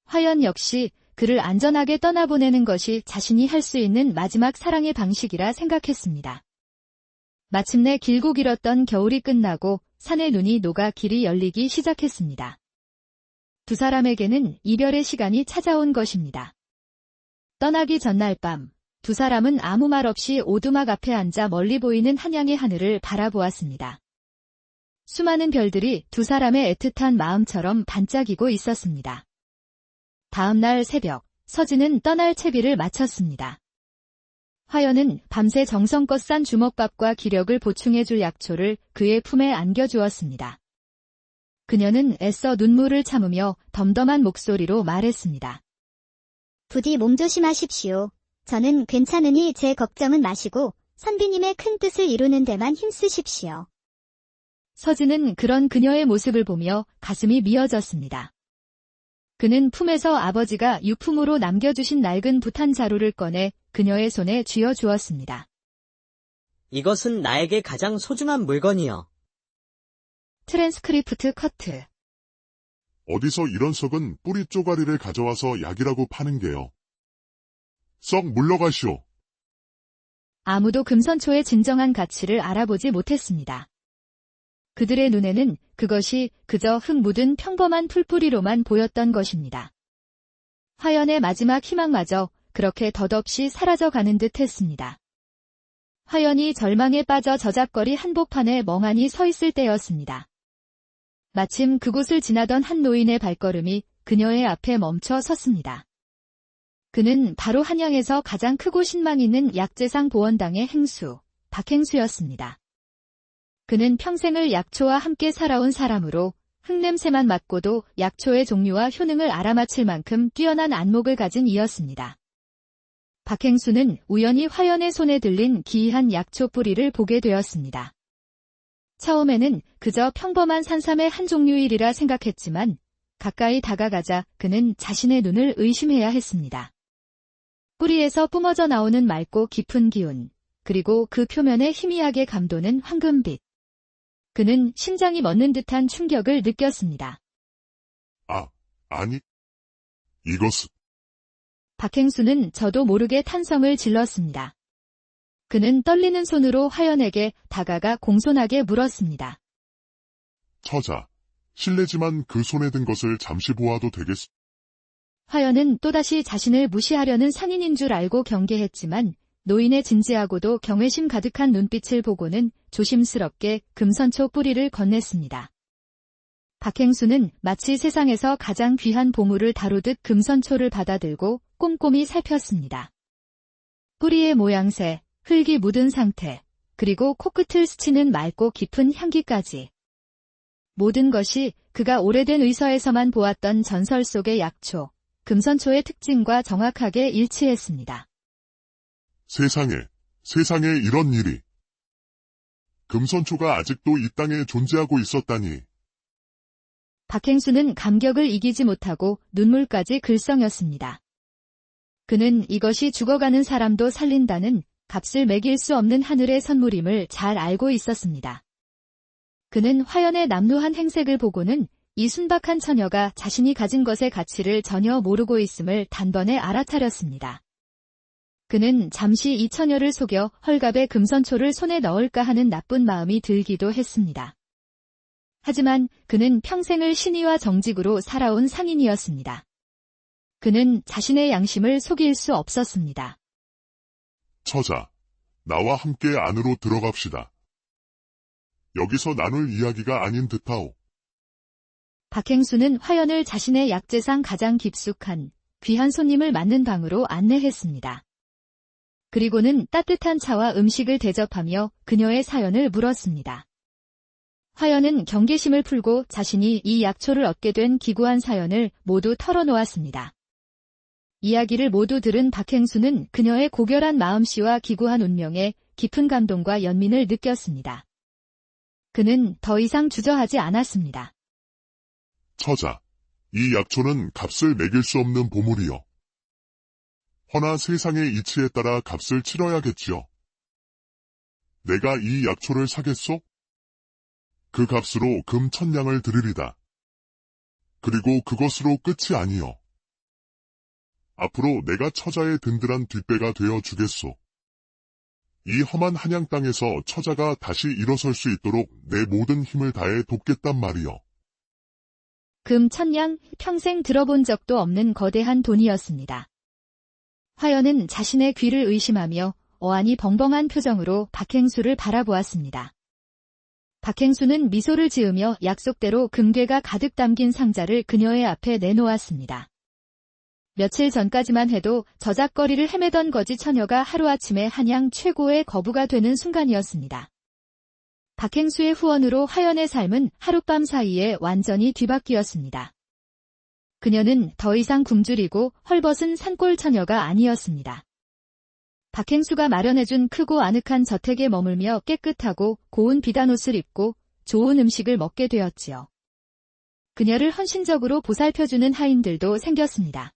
A: 화연 역시 그를 안전하게 떠나보내는 것이 자신이 할 수 있는 마지막 사랑의 방식이라 생각했습니다. 마침내 길고 길었던 겨울이 끝나고 산의 눈이 녹아 길이 열리기 시작했습니다. 두 사람에게는 이별의 시간이 찾아온 것입니다. 떠나기 전날 밤, 두 사람은 아무 말 없이 오두막 앞에 앉아 멀리 보이는 한양의 하늘을 바라보았습니다. 수많은 별들이 두 사람의 애틋한 마음처럼 반짝이고 있었습니다. 다음 날 새벽, 서진은 떠날 채비를 마쳤습니다. 화연은 밤새 정성껏 싼 주먹밥과 기력을 보충해줄 약초를 그의 품에 안겨주었습니다. 그녀는 애써 눈물을 참으며 덤덤한 목소리로 말했습니다.
B: 부디 몸 조심하십시오. 저는 괜찮으니 제 걱정은 마시고 선비님의 큰 뜻을 이루는 데만 힘쓰십시오.
A: 서진은 그런 그녀의 모습을 보며 가슴이 미어졌습니다. 그는 품에서 아버지가 유품으로 남겨주신 낡은 부탄 자루를 꺼내 그녀의 손에 쥐어주었습니다.
D: 이것은 나에게 가장 소중한 물건이여.
A: 트랜스크리프트 커트.
C: 어디서 이런 썩은 뿌리 쪼가리를 가져와서 약이라고 파는 게요. 썩 물러가시오.
A: 아무도 금선초의 진정한 가치를 알아보지 못했습니다. 그들의 눈에는 그것이 그저 흙 묻은 평범한 풀뿌리로만 보였던 것입니다. 화연의 마지막 희망마저 그렇게 덧없이 사라져가는 듯 했습니다. 화연이 절망에 빠져 저작거리 한복판에 멍하니 서 있을 때였습니다. 마침 그곳을 지나던 한 노인의 발걸음이 그녀의 앞에 멈춰 섰습니다. 그는 바로 한양에서 가장 크고 신망 있는 약재상 보원당의 행수, 박행수였습니다. 그는 평생을 약초와 함께 살아온 사람으로 흙냄새만 맡고도 약초의 종류와 효능을 알아맞힐 만큼 뛰어난 안목을 가진 이였습니다. 박행수는 우연히 화연의 손에 들린 기이한 약초 뿌리를 보게 되었습니다. 처음에는 그저 평범한 산삼의 한 종류이리라 생각했지만 가까이 다가가자 그는 자신의 눈을 의심해야 했습니다. 뿌리에서 뿜어져 나오는 맑고 깊은 기운, 그리고 그 표면에 희미하게 감도는 황금빛. 그는 심장이 멎는 듯한 충격을 느꼈습니다.
C: 아니. 이것은.
A: 박행수는 저도 모르게 탄성을 질렀습니다. 그는 떨리는 손으로 화연에게 다가가 공손하게 물었습니다.
C: 처자, 실례지만 그 손에 든 것을 잠시 보아도 되겠소?
A: 화연은 또다시 자신을 무시하려는 상인인 줄 알고 경계했지만 노인의 진지하고도 경외심 가득한 눈빛을 보고는 조심스럽게 금선초 뿌리를 건넸습니다. 박행수는 마치 세상에서 가장 귀한 보물을 다루듯 금선초를 받아들고 꼼꼼히 살폈습니다. 뿌리의 모양새, 흙이 묻은 상태, 그리고 코끝을 스치는 맑고 깊은 향기까지. 모든 것이 그가 오래된 의서에서만 보았던 전설 속의 약초, 금선초의 특징과 정확하게 일치했습니다.
C: 세상에 이런 일이. 금선초가 아직도 이 땅에 존재하고 있었다니.
A: 박행수는 감격을 이기지 못하고 눈물까지 글썽였습니다. 그는 이것이 죽어가는 사람도 살린다는 값을 매길 수 없는 하늘의 선물임을 잘 알고 있었습니다. 그는 화연의 남루한 행색을 보고는 이 순박한 처녀가 자신이 가진 것의 가치를 전혀 모르고 있음을 단번에 알아차렸습니다. 그는 잠시 이 처녀를 속여 헐갑의 금선초를 손에 넣을까 하는 나쁜 마음이 들기도 했습니다. 하지만 그는 평생을 신의와 정직으로 살아온 상인이었습니다. 그는 자신의 양심을 속일 수 없었습니다.
C: 처자, 나와 함께 안으로 들어갑시다. 여기서 나눌 이야기가 아닌 듯하오.
A: 박행수는 화연을 자신의 약재상 가장 깊숙한 귀한 손님을 맞는 방으로 안내했습니다. 그리고는 따뜻한 차와 음식을 대접하며 그녀의 사연을 물었습니다. 화연은 경계심을 풀고 자신이 이 약초를 얻게 된 기구한 사연을 모두 털어놓았습니다. 이야기를 모두 들은 박행수는 그녀의 고결한 마음씨와 기구한 운명에 깊은 감동과 연민을 느꼈습니다. 그는 더 이상 주저하지 않았습니다.
C: 처자, 이 약초는 값을 매길 수 없는 보물이요. 허나 세상의 이치에 따라 값을 치러야겠지요. 내가 이 약초를 사겠소? 그 값으로 금 1000냥을 드리리다. 그리고 그것으로 끝이 아니요. 앞으로 내가 처자의 든든한 뒷배가 되어 주겠소. 이 험한 한양 땅에서 처자가 다시 일어설 수 있도록 내 모든 힘을 다해 돕겠단 말이요.
A: 금 1000냥, 평생 들어본 적도 없는 거대한 돈이었습니다. 화연은 자신의 귀를 의심하며 어안이 벙벙한 표정으로 박행수를 바라보았습니다. 박행수는 미소를 지으며 약속대로 금괴가 가득 담긴 상자를 그녀의 앞에 내놓았습니다. 며칠 전까지만 해도 저작거리를 헤매던 거지 처녀가 하루아침에 한양 최고의 거부가 되는 순간이었습니다. 박행수의 후원으로 화연의 삶은 하룻밤 사이에 완전히 뒤바뀌었습니다. 그녀는 더 이상 굶주리고 헐벗은 산골 처녀가 아니었습니다. 박행수가 마련해준 크고 아늑한 저택에 머물며 깨끗하고 고운 비단옷을 입고 좋은 음식을 먹게 되었지요. 그녀를 헌신적으로 보살펴주는 하인들도 생겼습니다.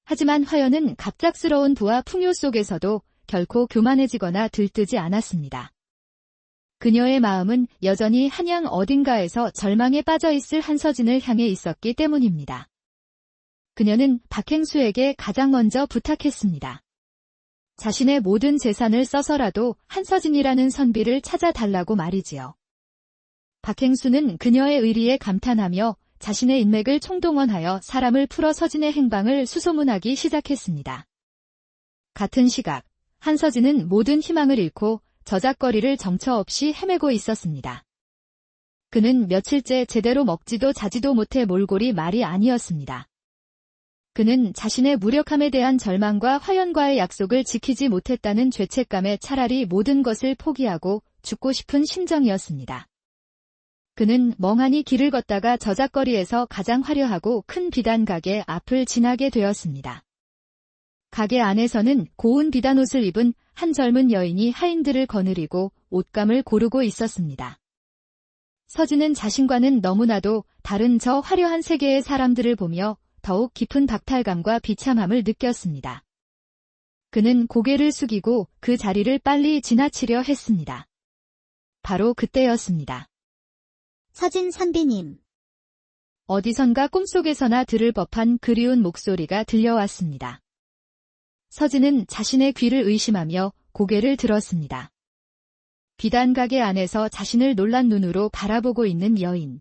A: 하지만 화연은 갑작스러운 부와 풍요 속에서도 결코 교만해지거나 들뜨지 않았습니다. 그녀의 마음은 여전히 한양 어딘가에서 절망에 빠져있을 한서진을 향해 있었기 때문입니다. 그녀는 박행수에게 가장 먼저 부탁했습니다. 자신의 모든 재산을 써서라도 한서진이라는 선비를 찾아달라고 말이지요. 박행수는 그녀의 의리에 감탄하며 자신의 인맥을 총동원하여 사람을 풀어 서진의 행방을 수소문하기 시작했습니다. 같은 시각, 한서진은 모든 희망을 잃고 저작거리를 정처 없이 헤매고 있었습니다. 그는 며칠째 제대로 먹지도 자지도 못해 몰골이 말이 아니었습니다. 그는 자신의 무력함에 대한 절망과 화연과의 약속을 지키지 못했다는 죄책감에 차라리 모든 것을 포기하고 죽고 싶은 심정이었습니다. 그는 멍하니 길을 걷다가 저작거리에서 가장 화려하고 큰 비단 가게 앞을 지나게 되었습니다. 가게 안에서는 고운 비단옷을 입은 한 젊은 여인이 하인들을 거느리고 옷감을 고르고 있었습니다. 서진은 자신과는 너무나도 다른 저 화려한 세계의 사람들을 보며 더욱 깊은 박탈감과 비참함을 느꼈습니다. 그는 고개를 숙이고 그 자리를 빨리 지나치려 했습니다. 바로 그때였습니다.
B: 서진 선비님.
A: 어디선가 꿈속에서나 들을 법한 그리운 목소리가 들려왔습니다. 서진은 자신의 귀를 의심하며 고개를 들었습니다. 비단 가게 안에서 자신을 놀란 눈으로 바라보고 있는 여인.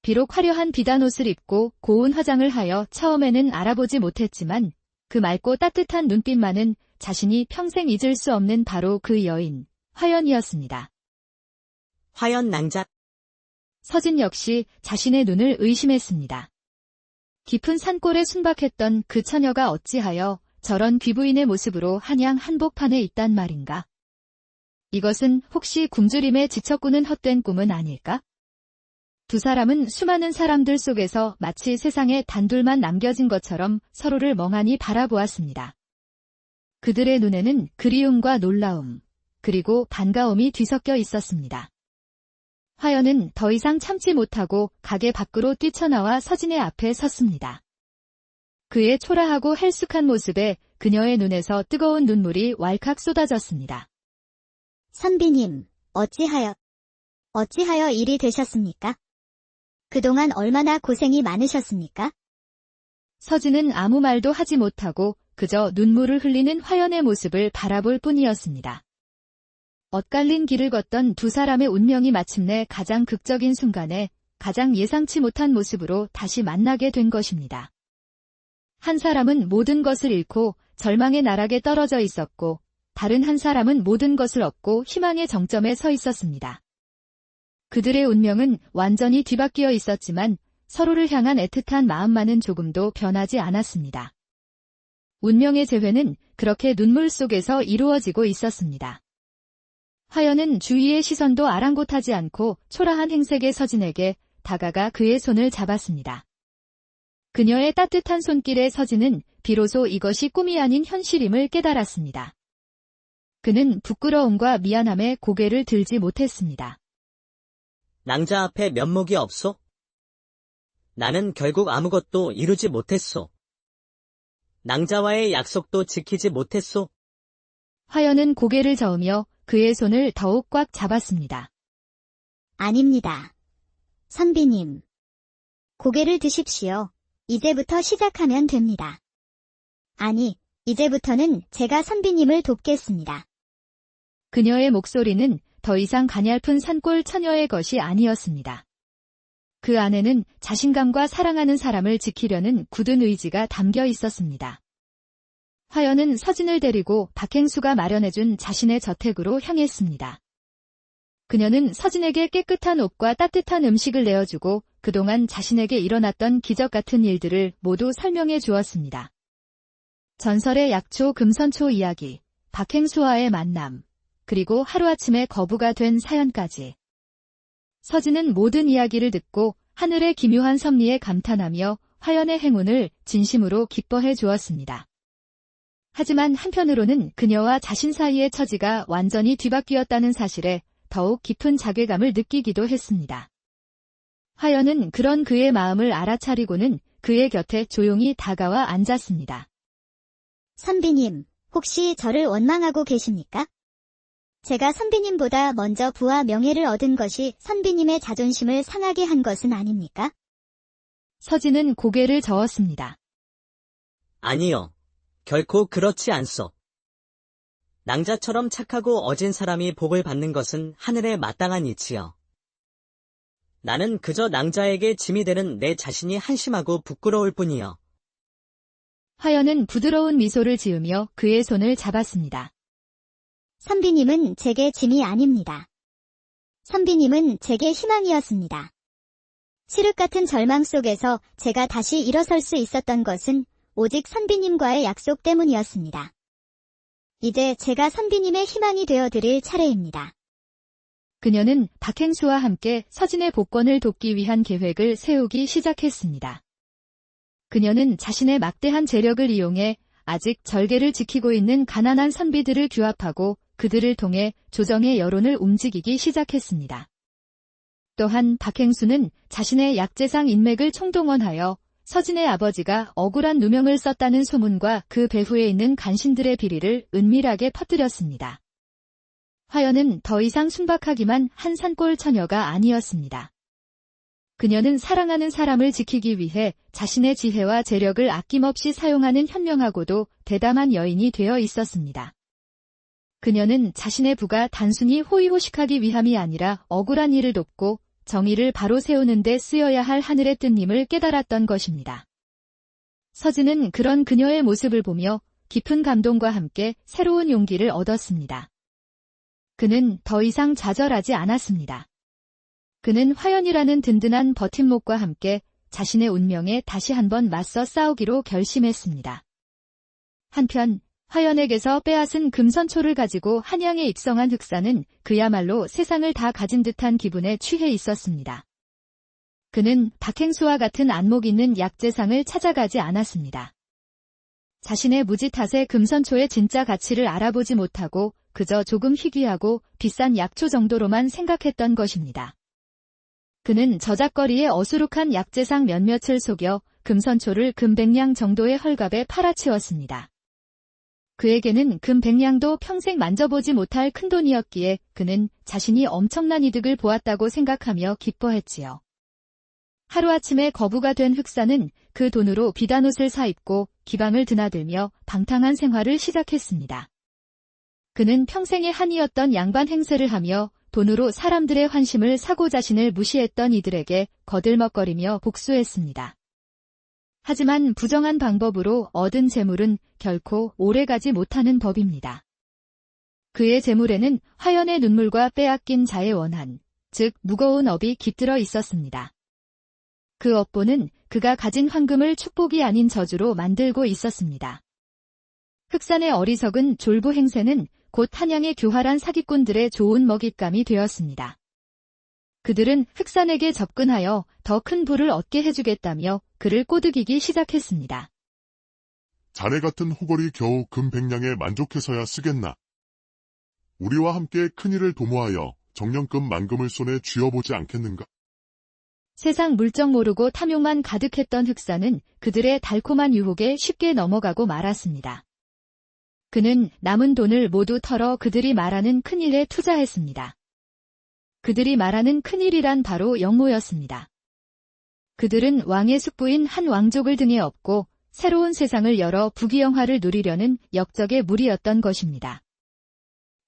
A: 비록 화려한 비단옷을 입고 고운 화장을 하여 처음에는 알아보지 못했지만 그 맑고 따뜻한 눈빛만은 자신이 평생 잊을 수 없는 바로 그 여인, 화연이었습니다.
D: 화연 낭자.
A: 서진 역시 자신의 눈을 의심했습니다. 깊은 산골에 순박했던 그 처녀가 어찌하여 저런 귀부인의 모습으로 한양 한복판에 있단 말인가? 이것은 혹시 굶주림에 지쳐꾸는 헛된 꿈은 아닐까? 두 사람은 수많은 사람들 속에서 마치 세상에 단둘만 남겨진 것처럼 서로를 멍하니 바라보았습니다. 그들의 눈에는 그리움과 놀라움, 그리고 반가움이 뒤섞여 있었습니다. 화연은 더 이상 참지 못하고 가게 밖으로 뛰쳐나와 서진의 앞에 섰습니다. 그의 초라하고 헬쑥한 모습에 그녀의 눈에서 뜨거운 눈물이 왈칵 쏟아졌습니다.
B: 선비님, 어찌하여 일이 되셨습니까? 그동안 얼마나 고생이 많으셨습니까?
A: 서진은 아무 말도 하지 못하고 그저 눈물을 흘리는 화연의 모습을 바라볼 뿐이었습니다. 엇갈린 길을 걷던 두 사람의 운명이 마침내 가장 극적인 순간에 가장 예상치 못한 모습으로 다시 만나게 된 것입니다. 한 사람은 모든 것을 잃고 절망의 나락에 떨어져 있었고, 다른 한 사람은 모든 것을 얻고 희망의 정점에 서 있었습니다. 그들의 운명은 완전히 뒤바뀌어 있었지만 서로를 향한 애틋한 마음만은 조금도 변하지 않았습니다. 운명의 재회는 그렇게 눈물 속에서 이루어지고 있었습니다. 화연은 주위의 시선도 아랑곳하지 않고 초라한 행색의 서진에게 다가가 그의 손을 잡았습니다. 그녀의 따뜻한 손길에 서진은 비로소 이것이 꿈이 아닌 현실임을 깨달았습니다. 그는 부끄러움과 미안함에 고개를 들지 못했습니다.
D: 낭자 앞에 면목이 없소? 나는 결국 아무것도 이루지 못했소. 낭자와의 약속도 지키지 못했소.
A: 화연은 고개를 저으며 그의 손을 더욱 꽉 잡았습니다.
B: 아닙니다. 선비님. 고개를 드십시오. 이제부터 시작하면 됩니다. 아니, 이제부터는 제가 선비님을 돕겠습니다.
A: 그녀의 목소리는 더 이상 가냘픈 산골 처녀의 것이 아니었습니다. 그 안에는 자신감과 사랑하는 사람을 지키려는 굳은 의지가 담겨 있었습니다. 화연은 서진을 데리고 박행수가 마련해준 자신의 저택으로 향했습니다. 그녀는 서진에게 깨끗한 옷과 따뜻한 음식을 내어주고 그동안 자신에게 일어났던 기적 같은 일들을 모두 설명해 주었습니다. 전설의 약초 금선초 이야기, 박행수와의 만남, 그리고 하루아침에 거부가 된 사연까지. 서진은 모든 이야기를 듣고 하늘의 기묘한 섭리에 감탄하며 화연의 행운을 진심으로 기뻐해 주었습니다. 하지만 한편으로는 그녀와 자신 사이의 처지가 완전히 뒤바뀌었다는 사실에 더욱 깊은 자괴감을 느끼기도 했습니다. 화연은 그런 그의 마음을 알아차리고는 그의 곁에 조용히 다가와 앉았습니다.
B: 선비님, 혹시 저를 원망하고 계십니까? 제가 선비님보다 먼저 부와 명예를 얻은 것이 선비님의 자존심을 상하게 한 것은 아닙니까?
A: 서진은 고개를 저었습니다.
D: 아니요. 결코 그렇지 않소. 낭자처럼 착하고 어진 사람이 복을 받는 것은 하늘에 마땅한 이치요. 나는 그저 낭자에게 짐이 되는 내 자신이 한심하고 부끄러울 뿐이요.
A: 화연은 부드러운 미소를 지으며 그의 손을 잡았습니다.
B: 선비님은 제게 짐이 아닙니다. 선비님은 제게 희망이었습니다. 칠흑 같은 절망 속에서 제가 다시 일어설 수 있었던 것은 오직 선비님과의 약속 때문이었습니다. 이제 제가 선비님의 희망이 되어드릴 차례입니다.
A: 그녀는 박행수와 함께 서진의 복권을 돕기 위한 계획을 세우기 시작했습니다. 그녀는 자신의 막대한 재력을 이용해 아직 절개를 지키고 있는 가난한 선비들을 규합하고 그들을 통해 조정의 여론을 움직이기 시작했습니다. 또한 박행수는 자신의 약재상 인맥을 총동원하여 서진의 아버지가 억울한 누명을 썼다는 소문과 그 배후에 있는 간신들의 비리를 은밀하게 퍼뜨렸습니다. 화연은 더 이상 순박하기만 한 산골 처녀가 아니었습니다. 그녀는 사랑하는 사람을 지키기 위해 자신의 지혜와 재력을 아낌없이 사용하는 현명하고도 대담한 여인이 되어 있었습니다. 그녀는 자신의 부가 단순히 호의호식하기 위함이 아니라 억울한 이를 돕고 정의를 바로 세우는 데 쓰여야 할 하늘의 뜻임을 깨달았던 것입니다. 서진은 그런 그녀의 모습을 보며 깊은 감동과 함께 새로운 용기를 얻었습니다. 그는 더 이상 좌절하지 않았습니다. 그는 화연이라는 든든한 버팀목과 함께 자신의 운명에 다시 한번 맞서 싸우기로 결심했습니다. 한편 화연에게서 빼앗은 금선초를 가지고 한양에 입성한 흑사는 그야말로 세상을 다 가진 듯한 기분에 취해 있었습니다. 그는 박행수와 같은 안목 있는 약재상을 찾아가지 않았습니다. 자신의 무지 탓에 금선초의 진짜 가치를 알아보지 못하고 그저 조금 희귀하고 비싼 약초 정도로만 생각했던 것입니다. 그는 저작거리에 어수룩한 약재상 몇몇을 속여 금선초를 금 100냥 정도의 헐값에 팔아치웠습니다. 그에게는 금 100냥도 평생 만져보지 못할 큰돈이었기에 그는 자신이 엄청난 이득을 보았다고 생각하며 기뻐했지요. 하루아침에 거부가 된 흑사는 그 돈으로 비단 옷을 사입고 기방을 드나들며 방탕한 생활을 시작했습니다. 그는 평생의 한이었던 양반 행세를 하며 돈으로 사람들의 환심을 사고 자신을 무시했던 이들에게 거들먹거리며 복수했습니다. 하지만 부정한 방법으로 얻은 재물은 결코 오래가지 못하는 법입니다. 그의 재물에는 화연의 눈물과 빼앗긴 자의 원한, 즉 무거운 업이 깃들어 있었습니다. 그 업보는 그가 가진 황금을 축복이 아닌 저주로 만들고 있었습니다. 흑산의 어리석은 졸부 행세는 곧 한양의 교활한 사기꾼들의 좋은 먹잇감이 되었습니다. 그들은 흑산에게 접근하여 더 큰 부를 얻게 해주겠다며 그를 꼬드기기 시작했습니다.
C: 자네 같은 호걸이 겨우 금 100냥에 만족해서야 쓰겠나. 우리와 함께 큰일을 도모하여 정령금 만금을 손에 쥐어보지 않겠는가.
A: 세상 물정 모르고 탐욕만 가득했던 흑사는 그들의 달콤한 유혹에 쉽게 넘어가고 말았습니다. 그는 남은 돈을 모두 털어 그들이 말하는 큰일에 투자했습니다. 그들이 말하는 큰일이란 바로 영모였습니다. 그들은 왕의 숙부인 한 왕족을 등에 업고 새로운 세상을 열어 부귀영화를 누리려는 역적의 무리였던 것입니다.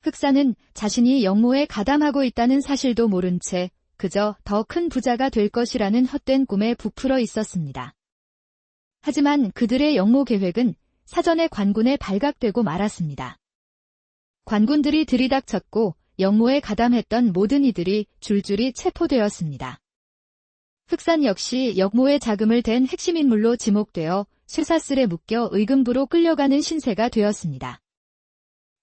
A: 흑사는 자신이 영모에 가담하고 있다는 사실도 모른 채 그저 더 큰 부자가 될 것이라는 헛된 꿈에 부풀어 있었습니다. 하지만 그들의 영모 계획은 사전에 관군에 발각되고 말았습니다. 관군들이 들이닥쳤고 영모에 가담했던 모든 이들이 줄줄이 체포되었습니다. 흑산 역시 역모의 자금을 댄 핵심 인물로 지목되어 쇠사슬에 묶여 의금부로 끌려가는 신세가 되었습니다.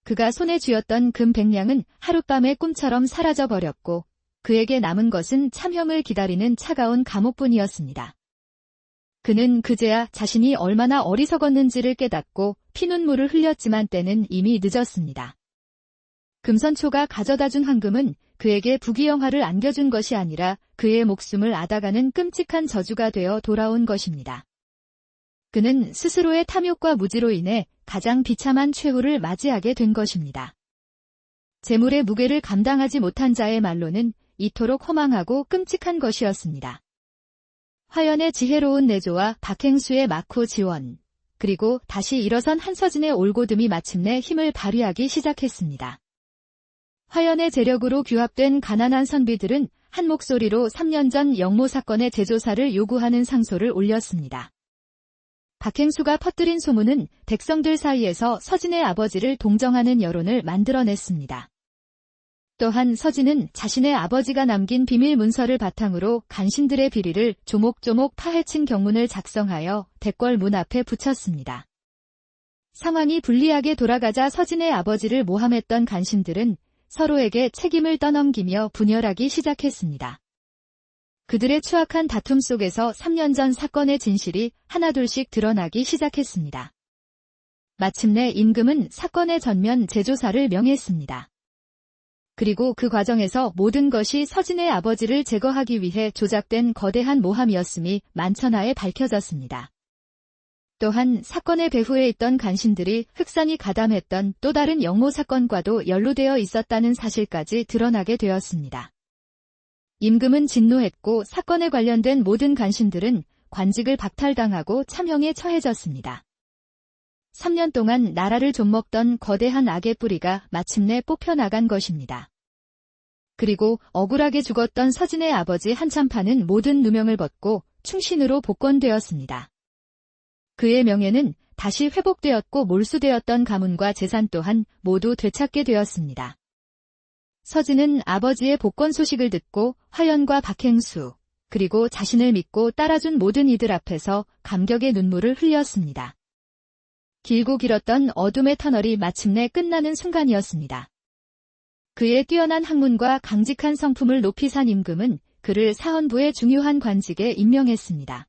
A: 그가 손에 쥐었던 금 100냥은 하룻밤의 꿈처럼 사라져버렸고 그에게 남은 것은 참형을 기다리는 차가운 감옥뿐이었습니다. 그는 그제야 자신이 얼마나 어리석었는지를 깨닫고 피눈물을 흘렸지만 때는 이미 늦었습니다. 금선초가 가져다준 황금은 그에게 부귀영화를 안겨준 것이 아니라 그의 목숨을 앗아가는 끔찍한 저주가 되어 돌아온 것입니다. 그는 스스로의 탐욕과 무지로 인해 가장 비참한 최후를 맞이하게 된 것입니다. 재물의 무게를 감당하지 못한 자의 말로는 이토록 허망하고 끔찍한 것이었습니다. 화연의 지혜로운 내조와 박행수의 막후 지원, 그리고 다시 일어선 한서진의 올고듬이 마침내 힘을 발휘하기 시작했습니다. 화연의 재력으로 규합된 가난한 선비들은 한 목소리로 3년 전 영모 사건의 재조사를 요구하는 상소를 올렸습니다. 박행수가 퍼뜨린 소문은 백성들 사이에서 서진의 아버지를 동정하는 여론을 만들어냈습니다. 또한 서진은 자신의 아버지가 남긴 비밀 문서를 바탕으로 간신들의 비리를 조목조목 파헤친 경문을 작성하여 대궐 문 앞에 붙였습니다. 상황이 불리하게 돌아가자 서진의 아버지를 모함했던 간신들은 서로에게 책임을 떠넘기며 분열하기 시작했습니다. 그들의 추악한 다툼 속에서 3년 전 사건의 진실이 하나둘씩 드러나기 시작했습니다. 마침내 임금은 사건의 전면 재조사를 명했습니다. 그리고 그 과정에서 모든 것이 서진의 아버지를 제거하기 위해 조작된 거대한 모함이었음이 만천하에 밝혀졌습니다. 또한 사건의 배후에 있던 간신들이 흑산이 가담했던 또 다른 영모 사건과도 연루되어 있었다는 사실까지 드러나게 되었습니다. 임금은 진노했고 사건에 관련된 모든 간신들은 관직을 박탈당하고 참형에 처해졌습니다. 3년 동안 나라를 좀먹던 거대한 악의 뿌리가 마침내 뽑혀나간 것입니다. 그리고 억울하게 죽었던 서진의 아버지 한참파는 모든 누명을 벗고 충신으로 복권되었습니다. 그의 명예는 다시 회복되었고 몰수되었던 가문과 재산 또한 모두 되찾게 되었습니다. 서진은 아버지의 복권 소식을 듣고 화연과 박행수, 그리고 자신을 믿고 따라준 모든 이들 앞에서 감격의 눈물을 흘렸습니다. 길고 길었던 어둠의 터널이 마침내 끝나는 순간이었습니다. 그의 뛰어난 학문과 강직한 성품을 높이 산 임금은 그를 사헌부의 중요한 관직에 임명했습니다.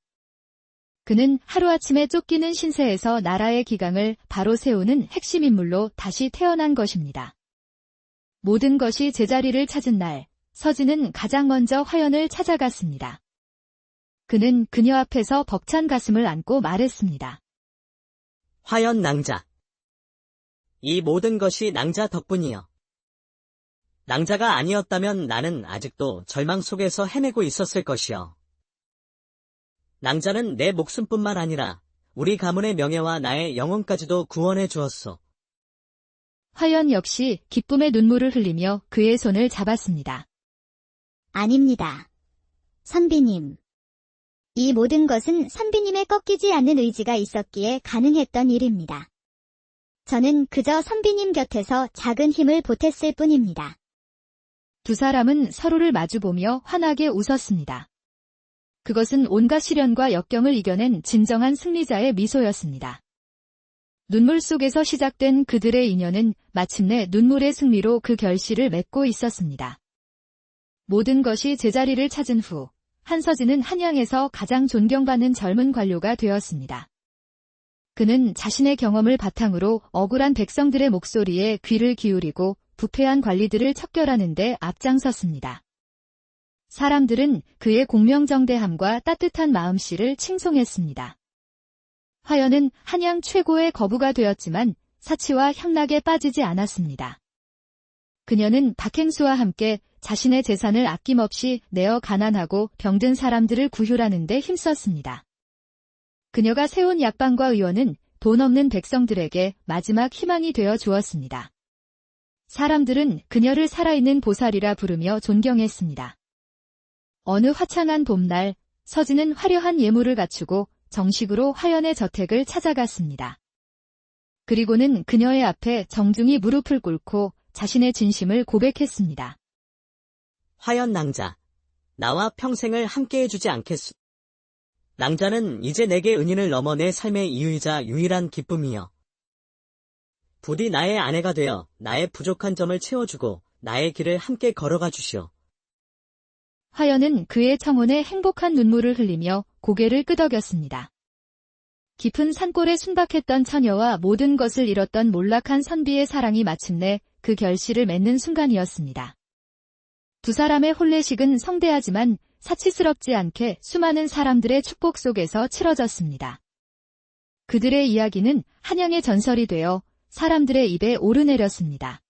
A: 그는 하루아침에 쫓기는 신세에서 나라의 기강을 바로 세우는 핵심 인물로 다시 태어난 것입니다. 모든 것이 제자리를 찾은 날, 서진은 가장 먼저 화연을 찾아갔습니다. 그는 그녀 앞에서 벅찬 가슴을 안고 말했습니다.
D: 화연 낭자. 이 모든 것이 낭자 덕분이여. 낭자가 아니었다면 나는 아직도 절망 속에서 헤매고 있었을 것이여. 낭자는 내 목숨뿐만 아니라 우리 가문의 명예와 나의 영혼까지도 구원해 주었소.
A: 화연 역시 기쁨의 눈물을 흘리며 그의 손을 잡았습니다.
B: 아닙니다. 선비님. 이 모든 것은 선비님의 꺾이지 않는 의지가 있었기에 가능했던 일입니다. 저는 그저 선비님 곁에서 작은 힘을 보탰을 뿐입니다.
A: 두 사람은 서로를 마주보며 환하게 웃었습니다. 그것은 온갖 시련과 역경을 이겨낸 진정한 승리자의 미소였습니다. 눈물 속에서 시작된 그들의 인연은 마침내 눈물의 승리로 그 결실을 맺고 있었습니다. 모든 것이 제자리를 찾은 후 한서진은 한양에서 가장 존경받는 젊은 관료가 되었습니다. 그는 자신의 경험을 바탕으로 억울한 백성들의 목소리에 귀를 기울이고 부패한 관리들을 척결하는 데 앞장섰습니다. 사람들은 그의 공명정대함과 따뜻한 마음씨를 칭송했습니다. 화연은 한양 최고의 거부가 되었지만 사치와 향락에 빠지지 않았습니다. 그녀는 박행수와 함께 자신의 재산을 아낌없이 내어 가난하고 병든 사람들을 구휼하는 데 힘썼습니다. 그녀가 세운 약방과 의원은 돈 없는 백성들에게 마지막 희망이 되어 주었습니다. 사람들은 그녀를 살아있는 보살이라 부르며 존경했습니다. 어느 화창한 봄날, 서진은 화려한 예물을 갖추고 정식으로 화연의 저택을 찾아갔습니다. 그리고는 그녀의 앞에 정중히 무릎을 꿇고 자신의 진심을 고백했습니다.
D: 화연 낭자. 나와 평생을 함께해 주지 않겠소. 낭자는 이제 내게 은인을 넘어 내 삶의 이유이자 유일한 기쁨이여. 부디 나의 아내가 되어 나의 부족한 점을 채워주고 나의 길을 함께 걸어가 주시오.
A: 화연은 그의 청혼에 행복한 눈물을 흘리며 고개를 끄덕였습니다. 깊은 산골에 순박했던 처녀와 모든 것을 잃었던 몰락한 선비의 사랑이 마침내 그 결실을 맺는 순간이었습니다. 두 사람의 혼례식은 성대하지만 사치스럽지 않게 수많은 사람들의 축복 속에서 치러졌습니다. 그들의 이야기는 한양의 전설이 되어 사람들의 입에 오르내렸습니다.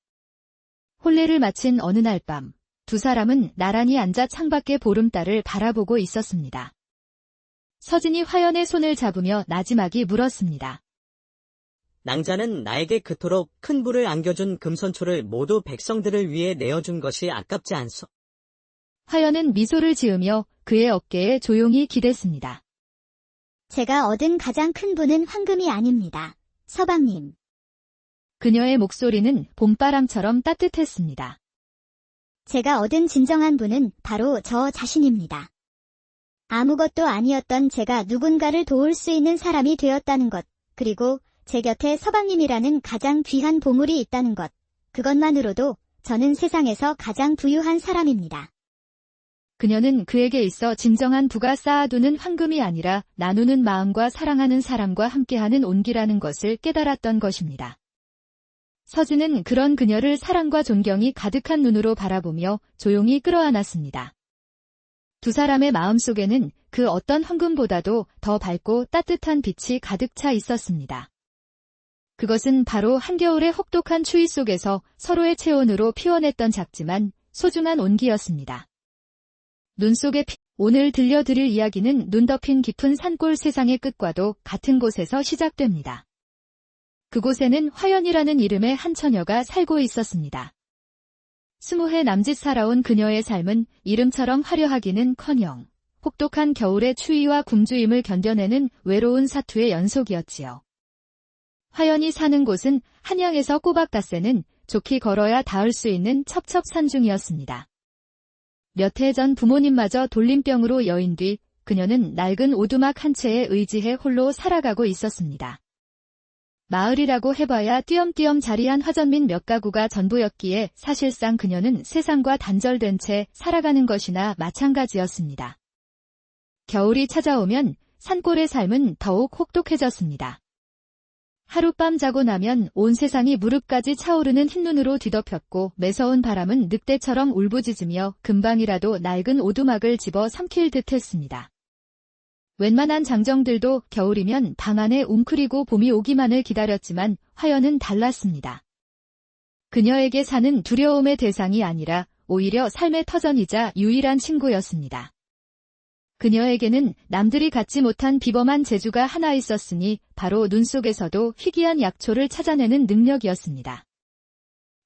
A: 혼례를 마친 어느 날 밤, 두 사람은 나란히 앉아 창밖의 보름달을 바라보고 있었습니다. 서진이 화연의 손을 잡으며 나지막이 물었습니다.
D: 낭자는 나에게 그토록 큰 부를 안겨준 금선초를 모두 백성들을 위해 내어준 것이 아깝지 않소.
A: 화연은 미소를 지으며 그의 어깨에 조용히 기댔습니다.
B: 제가 얻은 가장 큰 부는 황금이 아닙니다. 서방님.
A: 그녀의 목소리는 봄바람처럼 따뜻했습니다.
B: 제가 얻은 진정한 부는 바로 저 자신입니다. 아무것도 아니었던 제가 누군가를 도울 수 있는 사람이 되었다는 것, 그리고 제 곁에 서방님이라는 가장 귀한 보물이 있다는 것, 그것만으로도 저는 세상에서 가장 부유한 사람입니다.
A: 그녀는 그에게 있어 진정한 부가 쌓아두는 황금이 아니라 나누는 마음과 사랑하는 사람과 함께하는 온기라는 것을 깨달았던 것입니다. 서진은 그런 그녀를 사랑과 존경이 가득한 눈으로 바라보며 조용히 끌어안았습니다. 두 사람의 마음속에는 그 어떤 황금보다도 더 밝고 따뜻한 빛이 가득 차 있었습니다. 그것은 바로 한겨울의 혹독한 추위 속에서 서로의 체온으로 피워냈던 작지만 소중한 온기였습니다. 눈 속에 오늘 들려드릴 이야기는 눈 덮인 깊은 산골 세상의 끝과도 같은 곳에서 시작됩니다. 그곳에는 화연이라는 이름의 한 처녀가 살고 있었습니다. 20해 남짓 살아온 그녀의 삶은 이름처럼 화려하기는커녕 혹독한 겨울의 추위와 굶주림을 견뎌내는 외로운 사투의 연속이었지요. 화연이 사는 곳은 한양에서 꼬박 닷새는 좋게 걸어야 닿을 수 있는 첩첩산중이었습니다. 몇 해 전 부모님마저 돌림병으로 여인 뒤 그녀는 낡은 오두막 한 채에 의지해 홀로 살아가고 있었습니다. 마을이라고 해봐야 띄엄띄엄 자리한 화전민 몇 가구가 전부였기에 사실상 그녀는 세상과 단절된 채 살아가는 것이나 마찬가지였습니다. 겨울이 찾아오면 산골의 삶은 더욱 혹독해졌습니다. 하룻밤 자고 나면 온 세상이 무릎까지 차오르는 흰눈으로 뒤덮였고 매서운 바람은 늑대처럼 울부짖으며 금방이라도 낡은 오두막을 집어 삼킬 듯 했습니다. 웬만한 장정들도 겨울이면 방 안에 웅크리고 봄이 오기만을 기다렸지만 화연은 달랐습니다. 그녀에게 사는 두려움의 대상이 아니라 오히려 삶의 터전이자 유일한 친구였습니다. 그녀에게는 남들이 갖지 못한 비범한 재주가 하나 있었으니 바로 눈 속에서도 희귀한 약초를 찾아내는 능력이었습니다.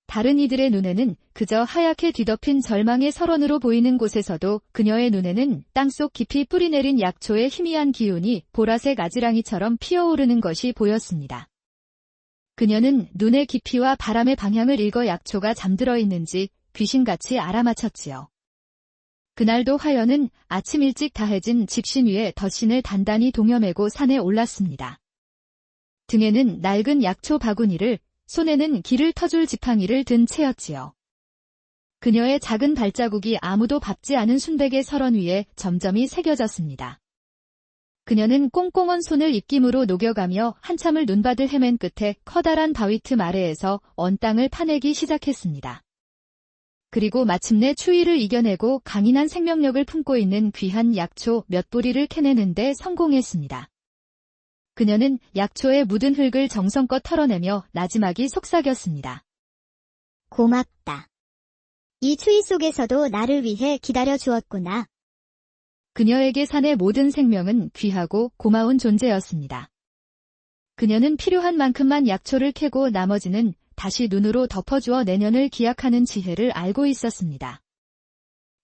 A: 다른 이들의 눈에는 그저 하얗게 뒤덮인 절망의 설원으로 보이는 곳에서도 그녀의 눈에는 땅속 깊이 뿌리내린 약초의 희미한 기운이 보라색 아지랑이처럼 피어오르는 것이 보였습니다. 그녀는 눈의 깊이와 바람의 방향을 읽어 약초가 잠들어 있는지 귀신같이 알아맞혔지요. 그날도 화연은 아침 일찍 다해진 집신 위에 덧신을 단단히 동여매고 산에 올랐습니다. 등에는 낡은 약초 바구니를, 손에는 기를 터줄 지팡이를 든 채였지요. 그녀의 작은 발자국이 아무도 밟지 않은 순백의 설원 위에 점점이 새겨졌습니다. 그녀는 꽁꽁언 손을 입김으로 녹여가며 한참을 눈밭을 헤맨 끝에 커다란 바위 틈 아래에서 언 땅을 파내기 시작했습니다. 그리고 마침내 추위를 이겨내고 강인한 생명력을 품고 있는 귀한 약초 몇 뿌리를 캐내는 데 성공했습니다. 그녀는 약초에 묻은 흙을 정성껏 털어내며 나지막이 속삭였습니다.
B: 고맙다. 이 추위 속에서도 나를 위해 기다려 주었구나.
A: 그녀에게 산의 모든 생명은 귀하고 고마운 존재였습니다. 그녀는 필요한 만큼만 약초를 캐고 나머지는 다시 눈으로 덮어주어 내년을 기약하는 지혜를 알고 있었습니다.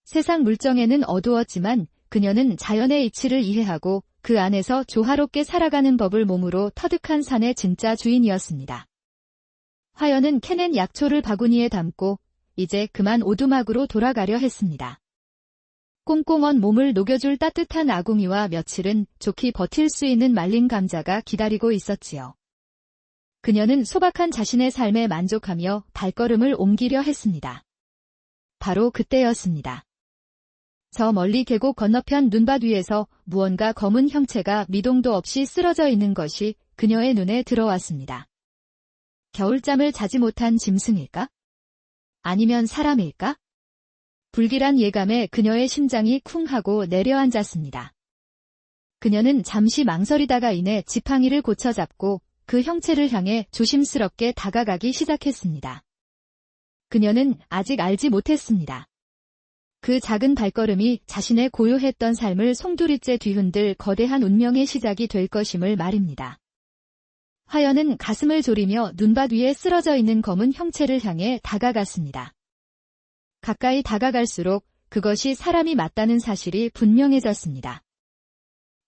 A: 세상 물정에는 어두웠지만 그녀는 자연의 이치를 이해하고 그 안에서 조화롭게 살아가는 법을 몸으로 터득한 산의 진짜 주인이었습니다. 화연은 캐낸 약초를 바구니에 담고 이제 그만 오두막으로 돌아가려 했습니다. 꽁꽁언 몸을 녹여줄 따뜻한 아궁이와 며칠은 좋게 버틸 수 있는 말린 감자가 기다리고 있었지요. 그녀는 소박한 자신의 삶에 만족하며 발걸음을 옮기려 했습니다. 바로 그때였습니다. 저 멀리 계곡 건너편 눈밭 위에서 무언가 검은 형체가 미동도 없이 쓰러져 있는 것이 그녀의 눈에 들어왔습니다. 겨울잠을 자지 못한 짐승일까? 아니면 사람일까? 불길한 예감에 그녀의 심장이 쿵 하고 내려앉았습니다. 그녀는 잠시 망설이다가 이내 지팡이를 고쳐잡고 그 형체를 향해 조심스럽게 다가가기 시작했습니다. 그녀는 아직 알지 못했습니다. 그 작은 발걸음이 자신의 고요했던 삶을 송두리째 뒤흔들 거대한 운명의 시작이 될 것임을 말입니다. 화연은 가슴을 졸이며 눈밭 위에 쓰러져 있는 검은 형체를 향해 다가갔습니다. 가까이 다가갈수록 그것이 사람이 맞다는 사실이 분명해졌습니다.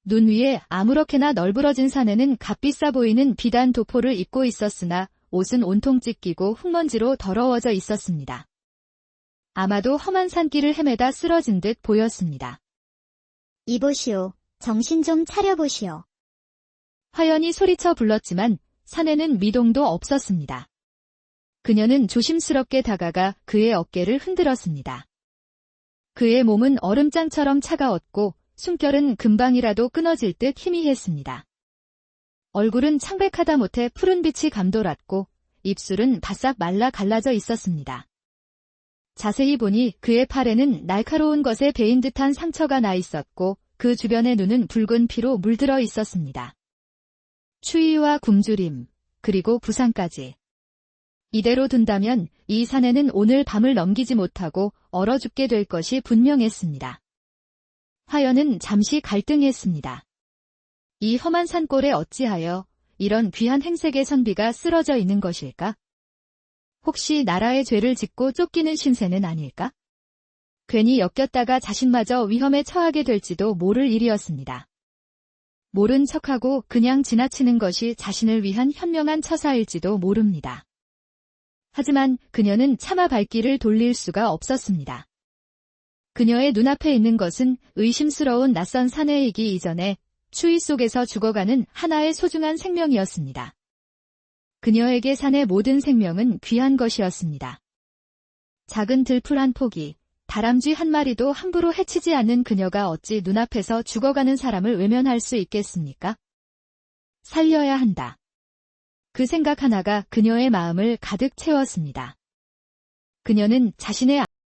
A: 눈 위에 아무렇게나 널브러진 산에는 값비싸 보이는 비단 도포를 입고 있었으나 옷은 온통 찢기고 흙먼지로 더러워져 있었습니다. 아마도 험한 산길을 헤매다 쓰러진 듯 보였습니다.
B: 이보시오. 정신 좀 차려보시오.
A: 화연이 소리쳐 불렀지만 산에는 미동도 없었습니다. 그녀는 조심스럽게 다가가 그의 어깨를 흔들었습니다. 그의 몸은 얼음장처럼 차가웠고 숨결은 금방이라도 끊어질 듯 희미했습니다. 얼굴은 창백하다 못해 푸른 빛이 감돌았고 입술은 바싹 말라 갈라져 있었습니다. 자세히 보니 그의 팔에는 날카로운 것에 베인 듯한 상처가 나 있었고 그 주변의 눈은 붉은 피로 물들어 있었습니다. 추위와 굶주림, 그리고 부상까지. 이대로 둔다면 이 산에는 오늘 밤을 넘기지 못하고 얼어 죽게 될 것이 분명했습니다. 화연은 잠시 갈등했습니다. 이 험한 산골에 어찌하여 이런 귀한 행색의 선비가 쓰러져 있는 것일까? 혹시 나라의 죄를 짓고 쫓기는 신세는 아닐까? 괜히 엮였다가 자신마저 위험에 처하게 될지도 모를 일이었습니다. 모른 척하고 그냥 지나치는 것이 자신을 위한 현명한 처사일지도 모릅니다. 하지만 그녀는 차마 발길을 돌릴 수가 없었습니다. 그녀의 눈앞에 있는 것은 의심스러운 낯선 사내이기 이전에 추위 속에서 죽어가는 하나의 소중한 생명이었습니다. 그녀에게 산의 모든 생명은 귀한 것이었습니다. 작은 들풀 한 포기, 다람쥐 한 마리도 함부로 해치지 않는 그녀가 어찌 눈앞에서 죽어가는 사람을 외면할 수 있겠습니까? 살려야 한다. 그 생각 하나가 그녀의 마음을 가득 채웠습니다. 그녀는 자신의